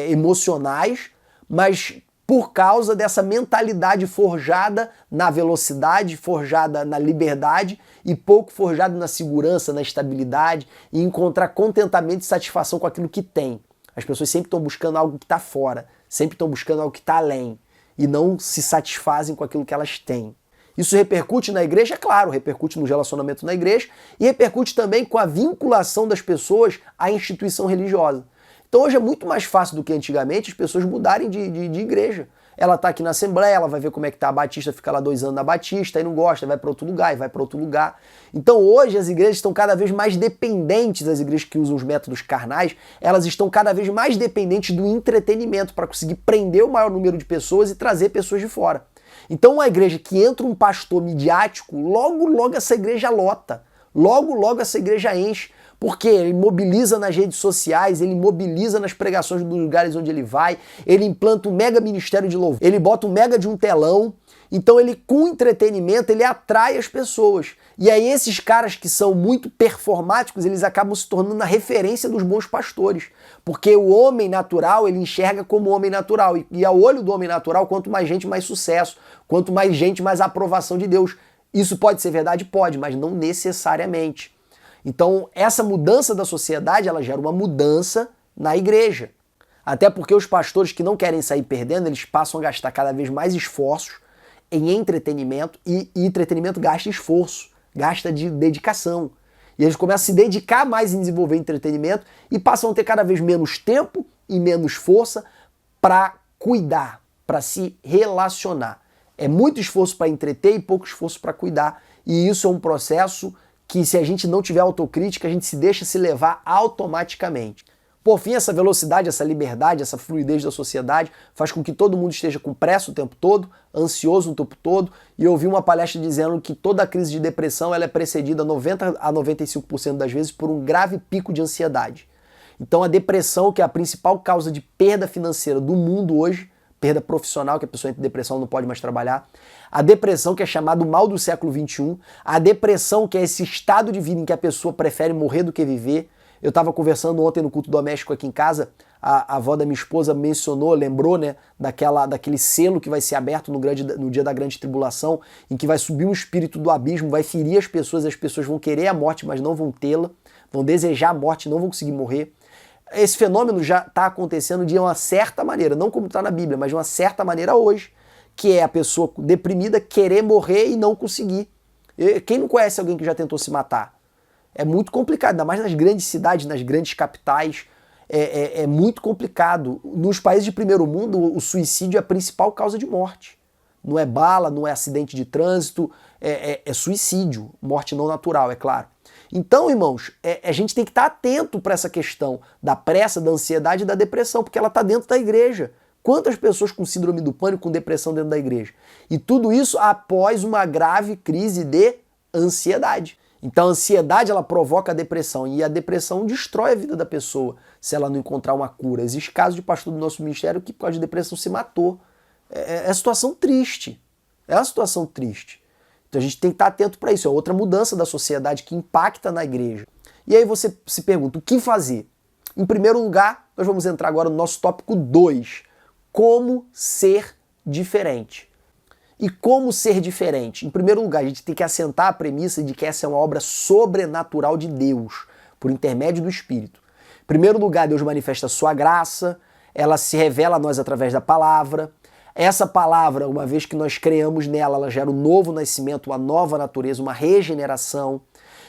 emocionais, mas por causa dessa mentalidade forjada na velocidade, forjada na liberdade e pouco forjada na segurança, na estabilidade e encontrar contentamento e satisfação com aquilo que tem. As pessoas sempre estão buscando algo que está fora, sempre estão buscando algo que está além e não se satisfazem com aquilo que elas têm. Isso repercute na igreja? Claro, repercute no relacionamento na igreja e repercute também com a vinculação das pessoas à instituição religiosa. Então hoje é muito mais fácil do que antigamente as pessoas mudarem de igreja. Ela está aqui na Assembleia, ela vai ver como é que tá a Batista, fica lá 2 anos na Batista e não gosta, vai para outro lugar e vai para outro lugar. Então hoje as igrejas estão cada vez mais dependentes, as igrejas que usam os métodos carnais, elas estão cada vez mais dependentes do entretenimento para conseguir prender o maior número de pessoas e trazer pessoas de fora. Então uma igreja que entra um pastor midiático, logo essa igreja lota, logo essa igreja enche, porque ele mobiliza nas redes sociais, ele mobiliza nas pregações dos lugares onde ele vai, ele implanta um mega ministério de louvor, ele bota um mega de um telão, então ele com entretenimento ele atrai as pessoas. E aí esses caras que são muito performáticos, eles acabam se tornando a referência dos bons pastores, porque o homem natural ele enxerga como homem natural, e ao olho do homem natural, quanto mais gente, mais sucesso, quanto mais gente, mais aprovação de Deus. Isso pode ser verdade? Pode, mas não necessariamente. Então, essa mudança da sociedade, ela gera uma mudança na igreja. Até porque os pastores que não querem sair perdendo, eles passam a gastar cada vez mais esforços em entretenimento, e entretenimento gasta esforço, gasta de dedicação. E eles começam a se dedicar mais em desenvolver entretenimento e passam a ter cada vez menos tempo e menos força para cuidar, para se relacionar. É muito esforço para entreter e pouco esforço para cuidar. E isso é um processo que, se a gente não tiver autocrítica, a gente se deixa se levar automaticamente. Por fim, essa velocidade, essa liberdade, essa fluidez da sociedade faz com que todo mundo esteja com pressa o tempo todo, ansioso o tempo todo, e eu ouvi uma palestra dizendo que toda a crise de depressão ela é precedida 90 a 95% das vezes por um grave pico de ansiedade. Então a depressão, que é a principal causa de perda financeira do mundo hoje, perda profissional, que a pessoa entra em depressão não pode mais trabalhar, a depressão, que é chamado mal do século XXI, a depressão, que é esse estado de vida em que a pessoa prefere morrer do que viver. Eu estava conversando ontem no culto doméstico aqui em casa, a avó da minha esposa mencionou, lembrou, né, daquele selo que vai ser aberto no dia da grande tribulação, em que vai subir um espírito do abismo, vai ferir as pessoas vão querer a morte, mas não vão tê-la, vão desejar a morte, não vão conseguir morrer. Esse fenômeno já está acontecendo de uma certa maneira, não como está na Bíblia, mas de uma certa maneira hoje, que é a pessoa deprimida querer morrer e não conseguir. Quem não conhece alguém que já tentou se matar? É muito complicado, ainda mais nas grandes cidades, nas grandes capitais, é muito complicado. Nos países de primeiro mundo, o suicídio é a principal causa de morte. Não é bala, não é acidente de trânsito, é suicídio, morte não natural, é claro. Então, irmãos, a gente tem que estar atento para essa questão da pressa, da ansiedade e da depressão, porque ela está dentro da igreja. Quantas pessoas com síndrome do pânico, com depressão dentro da igreja? E tudo isso após uma grave crise de ansiedade. Então a ansiedade ela provoca a depressão e a depressão destrói a vida da pessoa se ela não encontrar uma cura. Existe caso de pastor do nosso ministério que por causa de depressão se matou. É situação triste. É uma situação triste. Então a gente tem que estar atento para isso. É outra mudança da sociedade que impacta na igreja. E aí você se pergunta, o que fazer? Em primeiro lugar, nós vamos entrar agora no nosso tópico 2. Como ser diferente. E como ser diferente? Em primeiro lugar, a gente tem que assentar a premissa de que essa é uma obra sobrenatural de Deus, por intermédio do Espírito. Em primeiro lugar, Deus manifesta a sua graça, ela se revela a nós através da palavra. Essa palavra, uma vez que nós creamos nela, ela gera um novo nascimento, uma nova natureza, uma regeneração.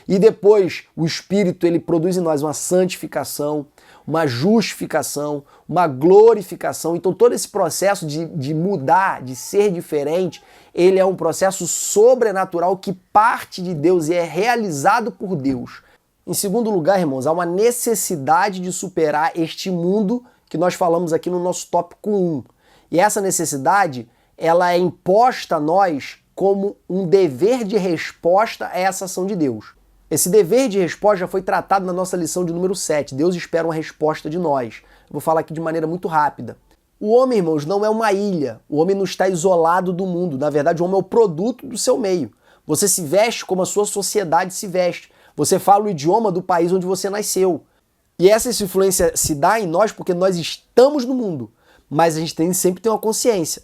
E depois o Espírito ele produz em nós uma santificação, uma justificação, uma glorificação. Então todo esse processo de mudar, de ser diferente, ele é um processo sobrenatural que parte de Deus e é realizado por Deus. Em segundo lugar, irmãos, há uma necessidade de superar este mundo que nós falamos aqui no nosso tópico 1. E essa necessidade, ela é imposta a nós como um dever de resposta a essa ação de Deus. Esse dever de resposta já foi tratado na nossa lição de número 7. Deus espera uma resposta de nós. Eu vou falar aqui de maneira muito rápida. O homem, irmãos, não é uma ilha. O homem não está isolado do mundo. Na verdade, o homem é o produto do seu meio. Você se veste como a sua sociedade se veste. Você fala o idioma do país onde você nasceu. E essa influência se dá em nós porque nós estamos no mundo. Mas a gente sempre tem uma consciência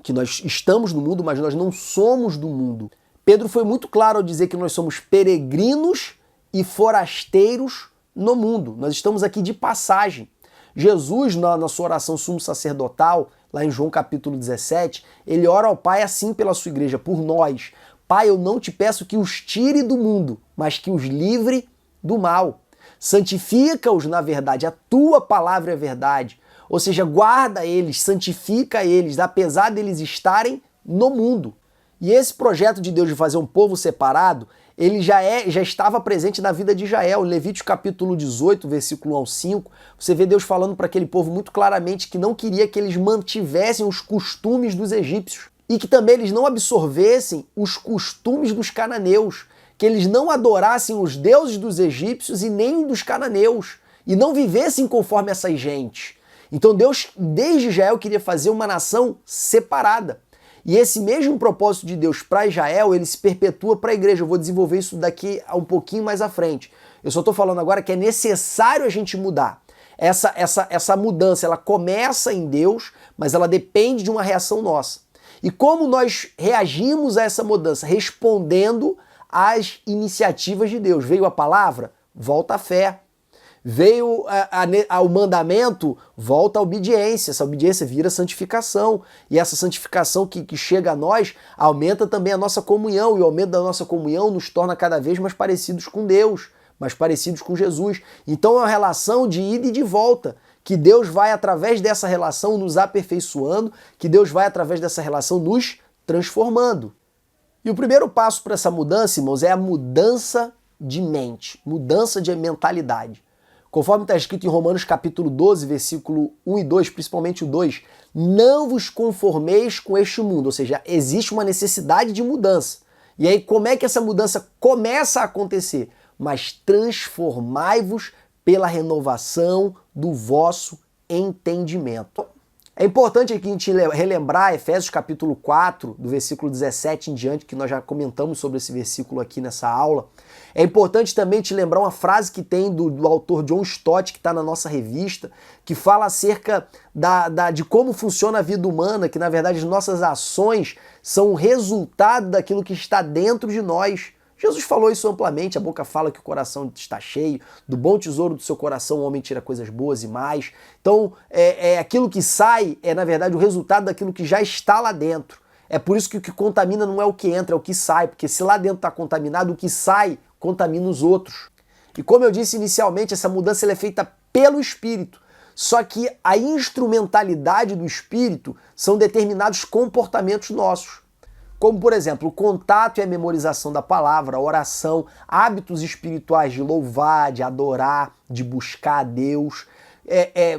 que nós estamos no mundo, mas nós não somos do mundo. Pedro foi muito claro ao dizer que nós somos peregrinos e forasteiros no mundo. Nós estamos aqui de passagem. Jesus, na sua oração sumo sacerdotal, lá em João capítulo 17, ele ora ao Pai assim pela sua igreja, por nós. Pai, eu não te peço que os tire do mundo, mas que os livre do mal. Santifica-os na verdade, a tua palavra é verdade. Ou seja, guarda eles, santifica eles, apesar deles estarem no mundo. E esse projeto de Deus de fazer um povo separado, ele já estava presente na vida de Israel. Em Levítico capítulo 18, versículo 1 ao 5, você vê Deus falando para aquele povo muito claramente que não queria que eles mantivessem os costumes dos egípcios e que também eles não absorvessem os costumes dos cananeus, que eles não adorassem os deuses dos egípcios e nem dos cananeus, e não vivessem conforme essas gentes. Então Deus, desde Israel, queria fazer uma nação separada. E esse mesmo propósito de Deus para Israel, ele se perpetua para a igreja. Eu vou desenvolver isso daqui a um pouquinho mais à frente. Eu só estou falando agora que é necessário a gente mudar. Essa mudança, ela começa em Deus, mas ela depende de uma reação nossa. E como nós reagimos a essa mudança? Respondendo às iniciativas de Deus. Veio a palavra? Volta a fé. Veio ao mandamento, volta a obediência. Essa obediência vira santificação. E essa santificação que chega a nós aumenta também a nossa comunhão. E o aumento da nossa comunhão nos torna cada vez mais parecidos com Deus, mais parecidos com Jesus. Então é uma relação de ida e de volta, que Deus vai, através dessa relação, nos aperfeiçoando, que Deus vai, através dessa relação, nos transformando. E o primeiro passo para essa mudança, irmãos, é a mudança de mente, mudança de mentalidade. Conforme está escrito em Romanos capítulo 12, versículo 1 e 2, principalmente o 2, não vos conformeis com este mundo, ou seja, existe uma necessidade de mudança. E aí como é que essa mudança começa a acontecer? Mas transformai-vos pela renovação do vosso entendimento. É importante aqui a gente relembrar Efésios capítulo 4, do versículo 17 em diante, que nós já comentamos sobre esse versículo aqui nessa aula. É importante também te lembrar uma frase que tem do autor John Stott, que está na nossa revista, que fala acerca de como funciona a vida humana, que na verdade as nossas ações são o resultado daquilo que está dentro de nós. Jesus falou isso amplamente, a boca fala que o coração está cheio, do bom tesouro do seu coração o homem tira coisas boas e mais. Então, aquilo que sai é, na verdade, o resultado daquilo que já está lá dentro. É por isso que o que contamina não é o que entra, é o que sai, porque se lá dentro está contaminado, o que sai contamina os outros. E como eu disse inicialmente, essa mudança ela é feita pelo Espírito. Só que a instrumentalidade do Espírito são determinados comportamentos nossos. Como, por exemplo, o contato e a memorização da palavra, a oração, hábitos espirituais de louvar, de adorar, de buscar a Deus,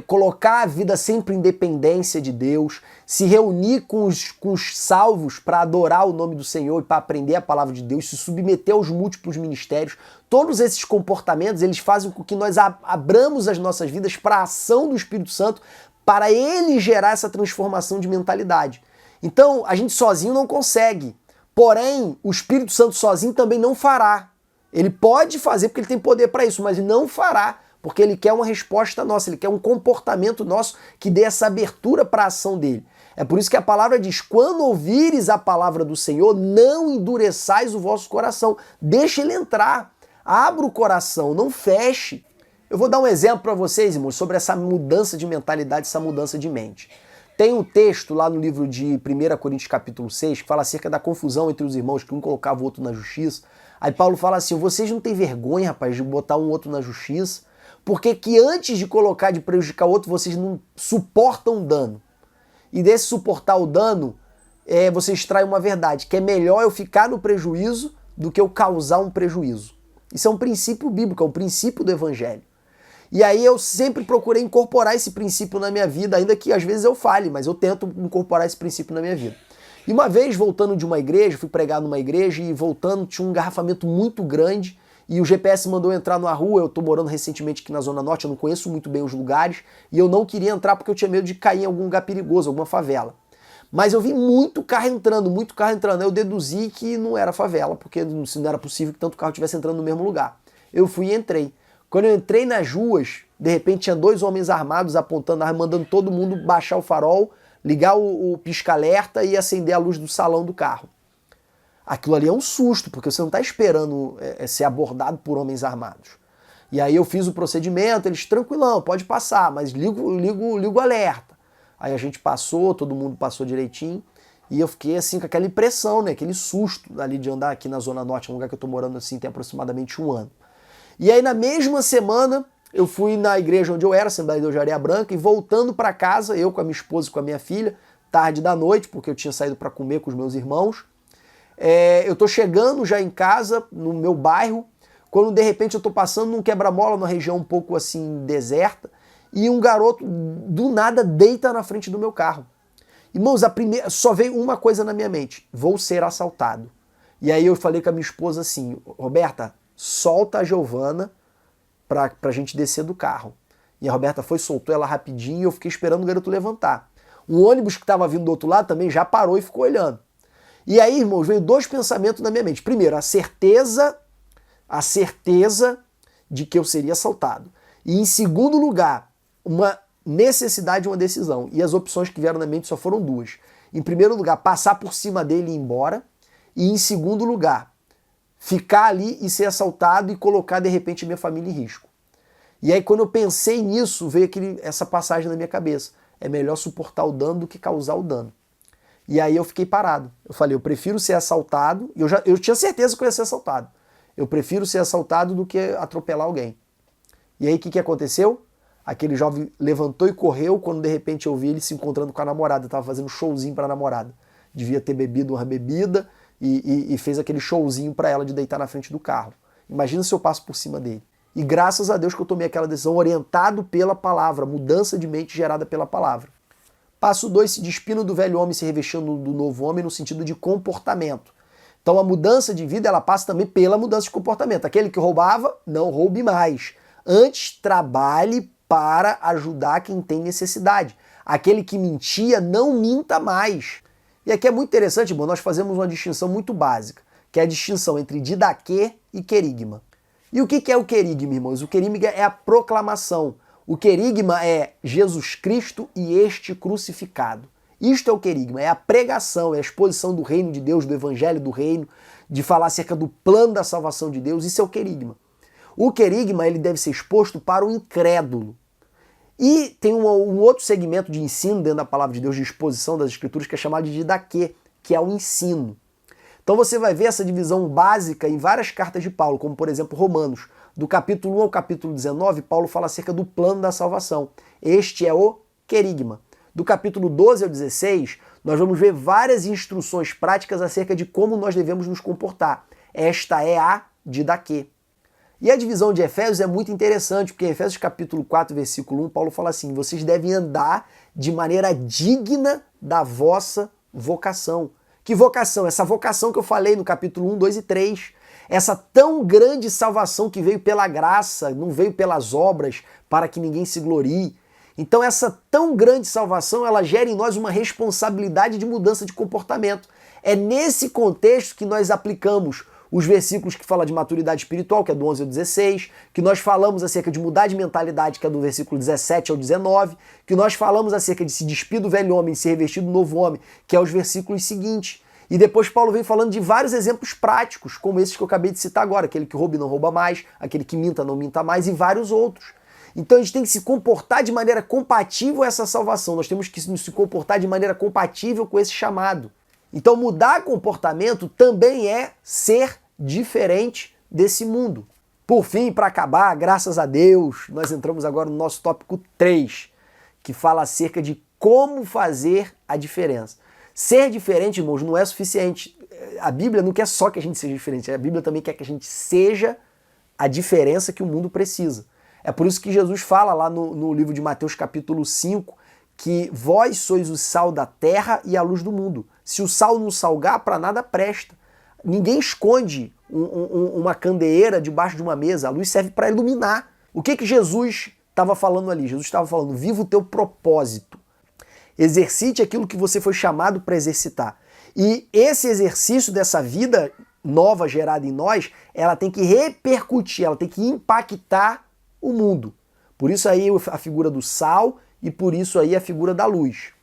colocar a vida sempre em dependência de Deus, se reunir com os salvos para adorar o nome do Senhor e para aprender a palavra de Deus, se submeter aos múltiplos ministérios. Todos esses comportamentos, eles fazem com que nós abramos as nossas vidas para a ação do Espírito Santo, para ele gerar essa transformação de mentalidade. Então, a gente sozinho não consegue. Porém, o Espírito Santo sozinho também não fará. Ele pode fazer porque ele tem poder para isso, mas não fará, porque ele quer uma resposta nossa, ele quer um comportamento nosso que dê essa abertura para a ação dele. É por isso que a palavra diz, quando ouvires a palavra do Senhor, não endureçais o vosso coração. Deixa ele entrar. Abra o coração, não feche. Eu vou dar um exemplo para vocês, irmãos, sobre essa mudança de mentalidade, essa mudança de mente. Tem um texto lá no livro de 1 Coríntios capítulo 6 que fala acerca da confusão entre os irmãos, que um colocava o outro na justiça. Aí Paulo fala assim, vocês não têm vergonha, rapaz, de botar um outro na justiça? Porque que antes de colocar, de prejudicar o outro, vocês não suportam o dano. E desse suportar o dano, você extrai uma verdade, que é melhor eu ficar no prejuízo do que eu causar um prejuízo. Isso é um princípio bíblico, é um princípio do evangelho. E aí eu sempre procurei incorporar esse princípio na minha vida, ainda que às vezes eu falhe, mas eu tento incorporar esse princípio na minha vida. E uma vez, voltando de uma igreja, fui pregar numa igreja e voltando tinha um engarrafamento muito grande e o GPS mandou entrar numa rua, eu tô morando recentemente aqui na Zona Norte, eu não conheço muito bem os lugares, e eu não queria entrar porque eu tinha medo de cair em algum lugar perigoso, alguma favela. Mas eu vi muito carro entrando, eu deduzi que não era favela, porque não era possível que tanto carro estivesse entrando no mesmo lugar. Eu fui e entrei. Quando eu entrei nas ruas, de repente tinha 2 homens armados apontando, mandando todo mundo baixar o farol, ligar o pisca-alerta e acender a luz do salão do carro. Aquilo ali é um susto, porque você não está esperando ser abordado por homens armados. E aí eu fiz o procedimento, eles, tranquilão, pode passar, mas ligo o alerta. Aí a gente passou, todo mundo passou direitinho, e eu fiquei assim com aquela impressão, né, aquele susto ali de andar aqui na Zona Norte, um lugar que eu estou morando assim tem aproximadamente 1 ano. E aí na mesma semana eu fui na igreja onde eu era, Assembleia de Deus de Areia Branca, e voltando para casa, eu com a minha esposa e com a minha filha, tarde da noite, porque eu tinha saído para comer com os meus irmãos, eu tô chegando já em casa, no meu bairro, quando de repente eu tô passando num quebra-mola, numa região um pouco assim deserta, e um garoto do nada deita na frente do meu carro. Irmãos, só veio uma coisa na minha mente, vou ser assaltado. E aí eu falei com a minha esposa assim, Roberta, solta a Giovana pra gente descer do carro. E a Roberta foi, soltou ela rapidinho e eu fiquei esperando o garoto levantar. Um ônibus que estava vindo do outro lado também já parou e ficou olhando. E aí, irmãos, veio 2 pensamentos na minha mente. Primeiro, a certeza de que eu seria assaltado. E em segundo lugar, uma necessidade e uma decisão. E as opções que vieram na mente só foram 2. Em primeiro lugar, passar por cima dele e ir embora. E em segundo lugar, ficar ali e ser assaltado e colocar de repente minha família em risco. E aí quando eu pensei nisso, veio essa passagem na minha cabeça. É melhor suportar o dano do que causar o dano. E aí eu fiquei parado. Eu falei, eu prefiro ser assaltado, e eu tinha certeza que eu ia ser assaltado. Eu prefiro ser assaltado do que atropelar alguém. E aí o que aconteceu? Aquele jovem levantou e correu, quando de repente eu vi ele se encontrando com a namorada, estava fazendo showzinho para a namorada. Devia ter bebido uma bebida e fez aquele showzinho para ela de deitar na frente do carro. Imagina se eu passo por cima dele. E graças a Deus que eu tomei aquela decisão orientado pela palavra, mudança de mente gerada pela palavra. Passo 2, se despindo do velho homem, se revestindo do novo homem no sentido de comportamento. Então a mudança de vida ela passa também pela mudança de comportamento. Aquele que roubava, não roube mais. Antes, trabalhe para ajudar quem tem necessidade. Aquele que mentia, não minta mais. E aqui é muito interessante, bom, nós fazemos uma distinção muito básica, que é a distinção entre didaquê e querigma. E o que é o querigma, irmãos? O querigma é a proclamação. O querigma é Jesus Cristo e este crucificado. Isto é o querigma, é a pregação, é a exposição do reino de Deus, do evangelho do reino, de falar acerca do plano da salvação de Deus. Isso é o querigma. O querigma ele deve ser exposto para o incrédulo. E tem um outro segmento de ensino dentro da palavra de Deus, de exposição das escrituras, que é chamado de didaquê, que é o ensino. Então você vai ver essa divisão básica em várias cartas de Paulo, como por exemplo Romanos. Do capítulo 1 ao capítulo 19, Paulo fala acerca do plano da salvação. Este é o querigma. Do capítulo 12 ao 16, nós vamos ver várias instruções práticas acerca de como nós devemos nos comportar. Esta é a didaquê. E a divisão de Efésios é muito interessante, porque em Efésios capítulo 4, versículo 1, Paulo fala assim, vocês devem andar de maneira digna da vossa vocação. Que vocação? Essa vocação que eu falei no capítulo 1, 2 e 3. Essa tão grande salvação que veio pela graça, não veio pelas obras, para que ninguém se glorie. Então essa tão grande salvação, ela gera em nós uma responsabilidade de mudança de comportamento. É nesse contexto que nós aplicamos os versículos que falam de maturidade espiritual, que é do 11 ao 16, que nós falamos acerca de mudar de mentalidade, que é do versículo 17 ao 19, que nós falamos acerca de se despir do velho homem e se revestir do novo homem, que é os versículos seguintes. E depois Paulo vem falando de vários exemplos práticos, como esses que eu acabei de citar agora, aquele que rouba e não rouba mais, aquele que minta não minta mais e vários outros. Então a gente tem que se comportar de maneira compatível a essa salvação, nós temos que se comportar de maneira compatível com esse chamado. Então mudar comportamento também é ser diferente desse mundo. Por fim, para acabar, graças a Deus, nós entramos agora no nosso tópico 3, que fala acerca de como fazer a diferença. Ser diferente, irmãos, não é suficiente. A Bíblia não quer só que a gente seja diferente, a Bíblia também quer que a gente seja a diferença que o mundo precisa. É por isso que Jesus fala lá no livro de Mateus capítulo 5, que vós sois o sal da terra e a luz do mundo. Se o sal não salgar, para nada presta. Ninguém esconde uma candeeira debaixo de uma mesa. A luz serve para iluminar. O que Jesus estava falando ali? Jesus estava falando, viva o teu propósito. Exercite aquilo que você foi chamado para exercitar. E esse exercício dessa vida nova gerada em nós, ela tem que repercutir, ela tem que impactar o mundo. Por isso aí a figura do sal e por isso aí a figura da luz.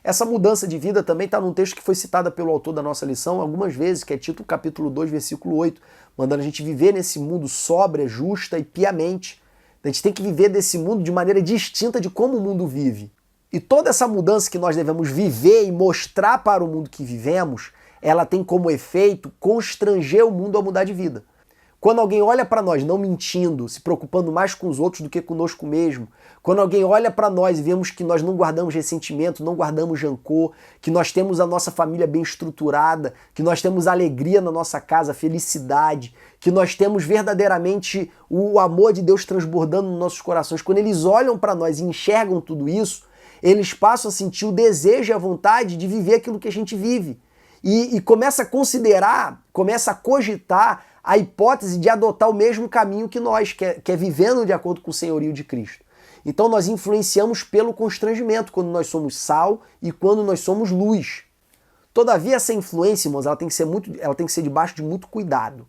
Essa mudança de vida também está num texto que foi citada pelo autor da nossa lição algumas vezes, que é Tito capítulo 2, versículo 8, mandando a gente viver nesse mundo sóbria, justa e piamente. A gente tem que viver desse mundo de maneira distinta de como o mundo vive. E toda essa mudança que nós devemos viver e mostrar para o mundo que vivemos, ela tem como efeito constranger o mundo a mudar de vida. Quando alguém olha para nós não mentindo, se preocupando mais com os outros do que conosco mesmo, quando alguém olha para nós e vemos que nós não guardamos ressentimento, não guardamos rancor, que nós temos a nossa família bem estruturada, que nós temos alegria na nossa casa, felicidade, que nós temos verdadeiramente o amor de Deus transbordando nos nossos corações, quando eles olham para nós e enxergam tudo isso, eles passam a sentir o desejo e a vontade de viver aquilo que a gente vive. E começa a considerar, começa a cogitar a hipótese de adotar o mesmo caminho que nós, que é vivendo de acordo com o senhorio de Cristo. Então nós influenciamos pelo constrangimento, quando nós somos sal e quando nós somos luz. Todavia essa influência, irmãos, ela tem que ser debaixo de muito cuidado.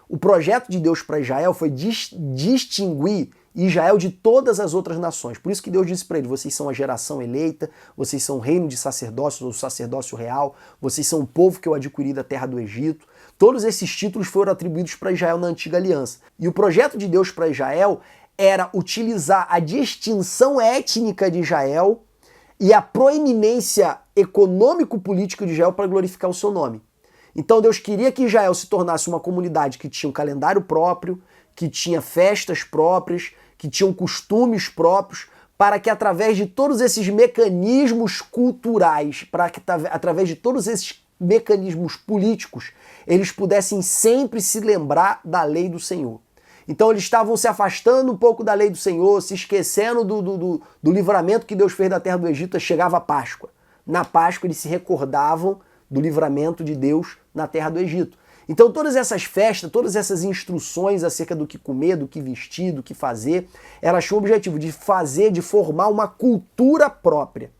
O projeto de Deus para Israel foi distinguir Israel de todas as outras nações. Por isso que Deus disse para ele, vocês são a geração eleita, vocês são o reino de sacerdócios, ou sacerdócio real, vocês são o povo que eu adquiri da terra do Egito. Todos esses títulos foram atribuídos para Israel na antiga aliança. E o projeto de Deus para Israel era utilizar a distinção étnica de Israel e a proeminência econômico-política de Israel para glorificar o seu nome. Então Deus queria que Israel se tornasse uma comunidade que tinha um calendário próprio, que tinha festas próprias, que tinham costumes próprios, para que através de todos esses mecanismos culturais, para que através de todos esses mecanismos políticos, eles pudessem sempre se lembrar da lei do Senhor. Então eles estavam se afastando um pouco da lei do Senhor, se esquecendo do livramento que Deus fez da terra do Egito, chegava a Páscoa. Na Páscoa eles se recordavam do livramento de Deus na terra do Egito. Então todas essas festas, todas essas instruções acerca do que comer, do que vestir, do que fazer, elas tinham o objetivo de formar uma cultura própria.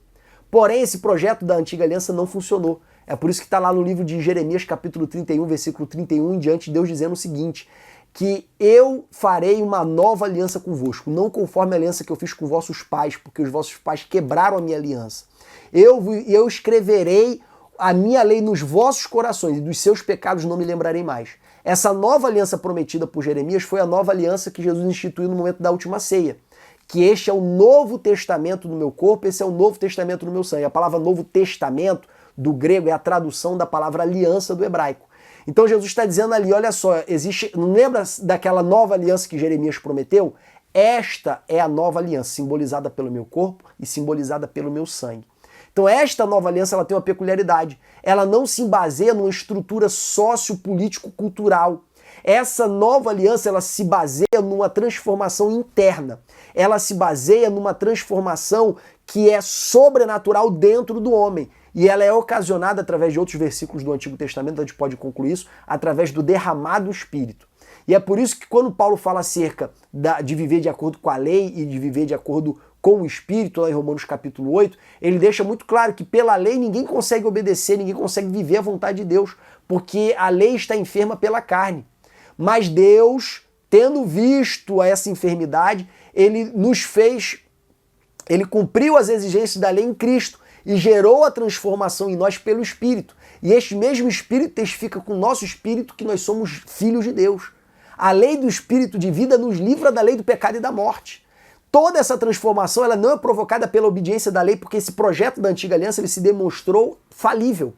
Porém, esse projeto da antiga aliança não funcionou. É por isso que está lá no livro de Jeremias, capítulo 31, versículo 31 em diante, Deus dizendo o seguinte, que eu farei uma nova aliança convosco, não conforme a aliança que eu fiz com vossos pais, porque os vossos pais quebraram a minha aliança. Eu escreverei a minha lei nos vossos corações e dos seus pecados não me lembrarei mais. Essa nova aliança prometida por Jeremias foi a nova aliança que Jesus instituiu no momento da última ceia. Que este é o Novo Testamento no meu corpo, esse é o Novo Testamento no meu sangue. A palavra Novo Testamento, do grego, é a tradução da palavra aliança do hebraico. Então Jesus está dizendo ali, olha só, não lembra daquela nova aliança que Jeremias prometeu? Esta é a nova aliança, simbolizada pelo meu corpo e simbolizada pelo meu sangue. Então esta nova aliança ela tem uma peculiaridade. Ela não se baseia numa estrutura sociopolítico-cultural. Essa nova aliança ela se baseia numa transformação interna. Ela se baseia numa transformação que é sobrenatural dentro do homem. E ela é ocasionada através de outros versículos do Antigo Testamento, a gente pode concluir isso, através do derramado Espírito. E é por isso que quando Paulo fala acerca de viver de acordo com a lei e de viver de acordo com o Espírito, lá em Romanos capítulo 8, ele deixa muito claro que pela lei ninguém consegue obedecer, ninguém consegue viver a vontade de Deus, porque a lei está enferma pela carne. Mas Deus, tendo visto essa enfermidade, ele cumpriu as exigências da lei em Cristo e gerou a transformação em nós pelo Espírito. E este mesmo Espírito testifica com o nosso Espírito que nós somos filhos de Deus. A lei do Espírito de vida nos livra da lei do pecado e da morte. Toda essa transformação ela não é provocada pela obediência da lei, porque esse projeto da antiga aliança ele se demonstrou falível.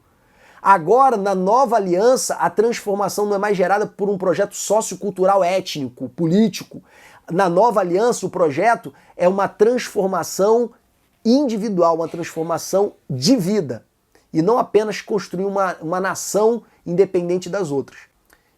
Agora, na nova aliança, a transformação não é mais gerada por um projeto sociocultural étnico, político. Na nova aliança, o projeto é uma transformação individual, uma transformação de vida. E não apenas construir uma nação independente das outras.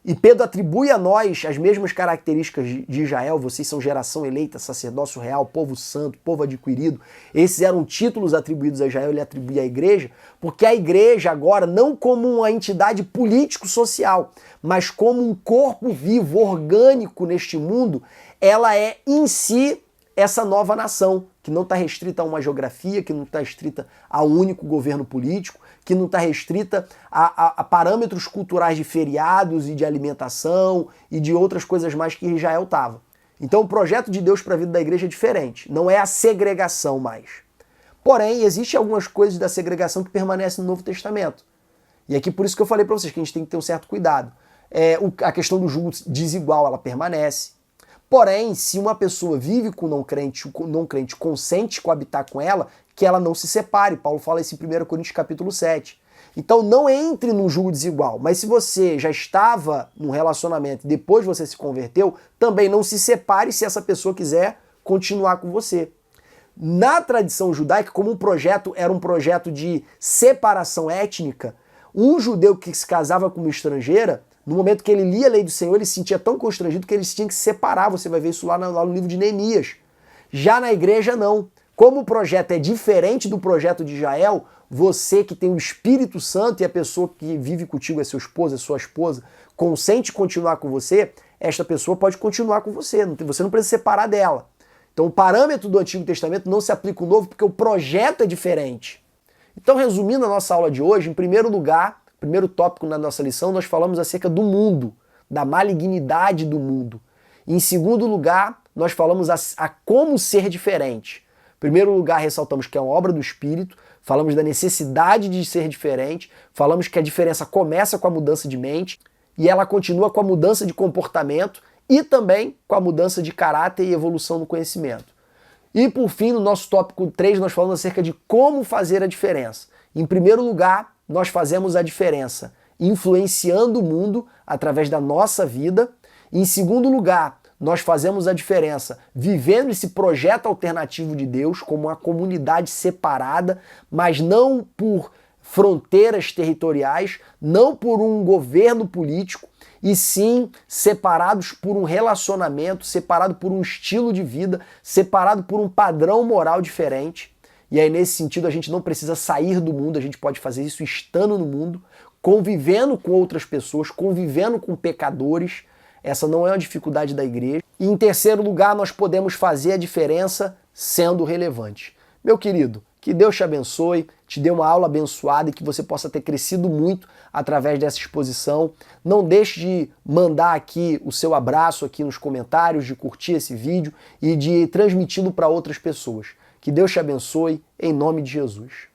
E Pedro atribui a nós as mesmas características de Israel. Vocês são geração eleita, sacerdócio real, povo santo, povo adquirido. Esses eram títulos atribuídos a Israel, ele atribui à igreja, porque a igreja agora, não como uma entidade político-social, mas como um corpo vivo, orgânico neste mundo, ela é em si essa nova nação, que não está restrita a uma geografia, que não está restrita a um único governo político, que não está restrita a parâmetros culturais de feriados e de alimentação e de outras coisas mais que Israel estava. Então o projeto de Deus para a vida da igreja é diferente, não é a segregação mais. Porém, existem algumas coisas da segregação que permanecem no Novo Testamento. E aqui por isso que eu falei para vocês que a gente tem que ter um certo cuidado. A questão do jugo desigual, ela permanece. Porém, se uma pessoa vive com o não crente consente coabitar com ela, que ela não se separe. Paulo fala isso em 1 Coríntios capítulo 7. Então não entre num jugo desigual, mas se você já estava num relacionamento e depois você se converteu, também não se separe se essa pessoa quiser continuar com você. Na tradição judaica, como o projeto era um projeto de separação étnica, um judeu que se casava com uma estrangeira, no momento que ele lia a lei do Senhor, ele se sentia tão constrangido que ele tinha que se separar. Você vai ver isso lá no livro de Neemias. Já na igreja, não. Como o projeto é diferente do projeto de Israel, você que tem o Espírito Santo e a pessoa que vive contigo é seu esposo, é sua esposa, consente continuar com você, esta pessoa pode continuar com você. Você não precisa separar dela. Então o parâmetro do Antigo Testamento não se aplica ao Novo porque o projeto é diferente. Então, resumindo a nossa aula de hoje, em primeiro lugar, primeiro tópico na nossa lição, nós falamos acerca do mundo, da malignidade do mundo. E em segundo lugar, nós falamos a como ser diferente. Em primeiro lugar, ressaltamos que é uma obra do Espírito, falamos da necessidade de ser diferente, falamos que a diferença começa com a mudança de mente e ela continua com a mudança de comportamento e também com a mudança de caráter e evolução no conhecimento. E por fim, no nosso tópico 3, nós falamos acerca de como fazer a diferença. Em primeiro lugar, nós fazemos a diferença influenciando o mundo através da nossa vida. Em segundo lugar, nós fazemos a diferença vivendo esse projeto alternativo de Deus como uma comunidade separada, mas não por fronteiras territoriais, não por um governo político, e sim separados por um relacionamento, separado por um estilo de vida, separado por um padrão moral diferente. E aí, nesse sentido, a gente não precisa sair do mundo, a gente pode fazer isso estando no mundo, convivendo com outras pessoas, convivendo com pecadores. Essa não é uma dificuldade da igreja. E em terceiro lugar, nós podemos fazer a diferença sendo relevante. Meu querido, que Deus te abençoe, te dê uma aula abençoada e que você possa ter crescido muito através dessa exposição. Não deixe de mandar aqui o seu abraço aqui nos comentários, de curtir esse vídeo e de transmiti-lo para outras pessoas. Que Deus te abençoe, em nome de Jesus.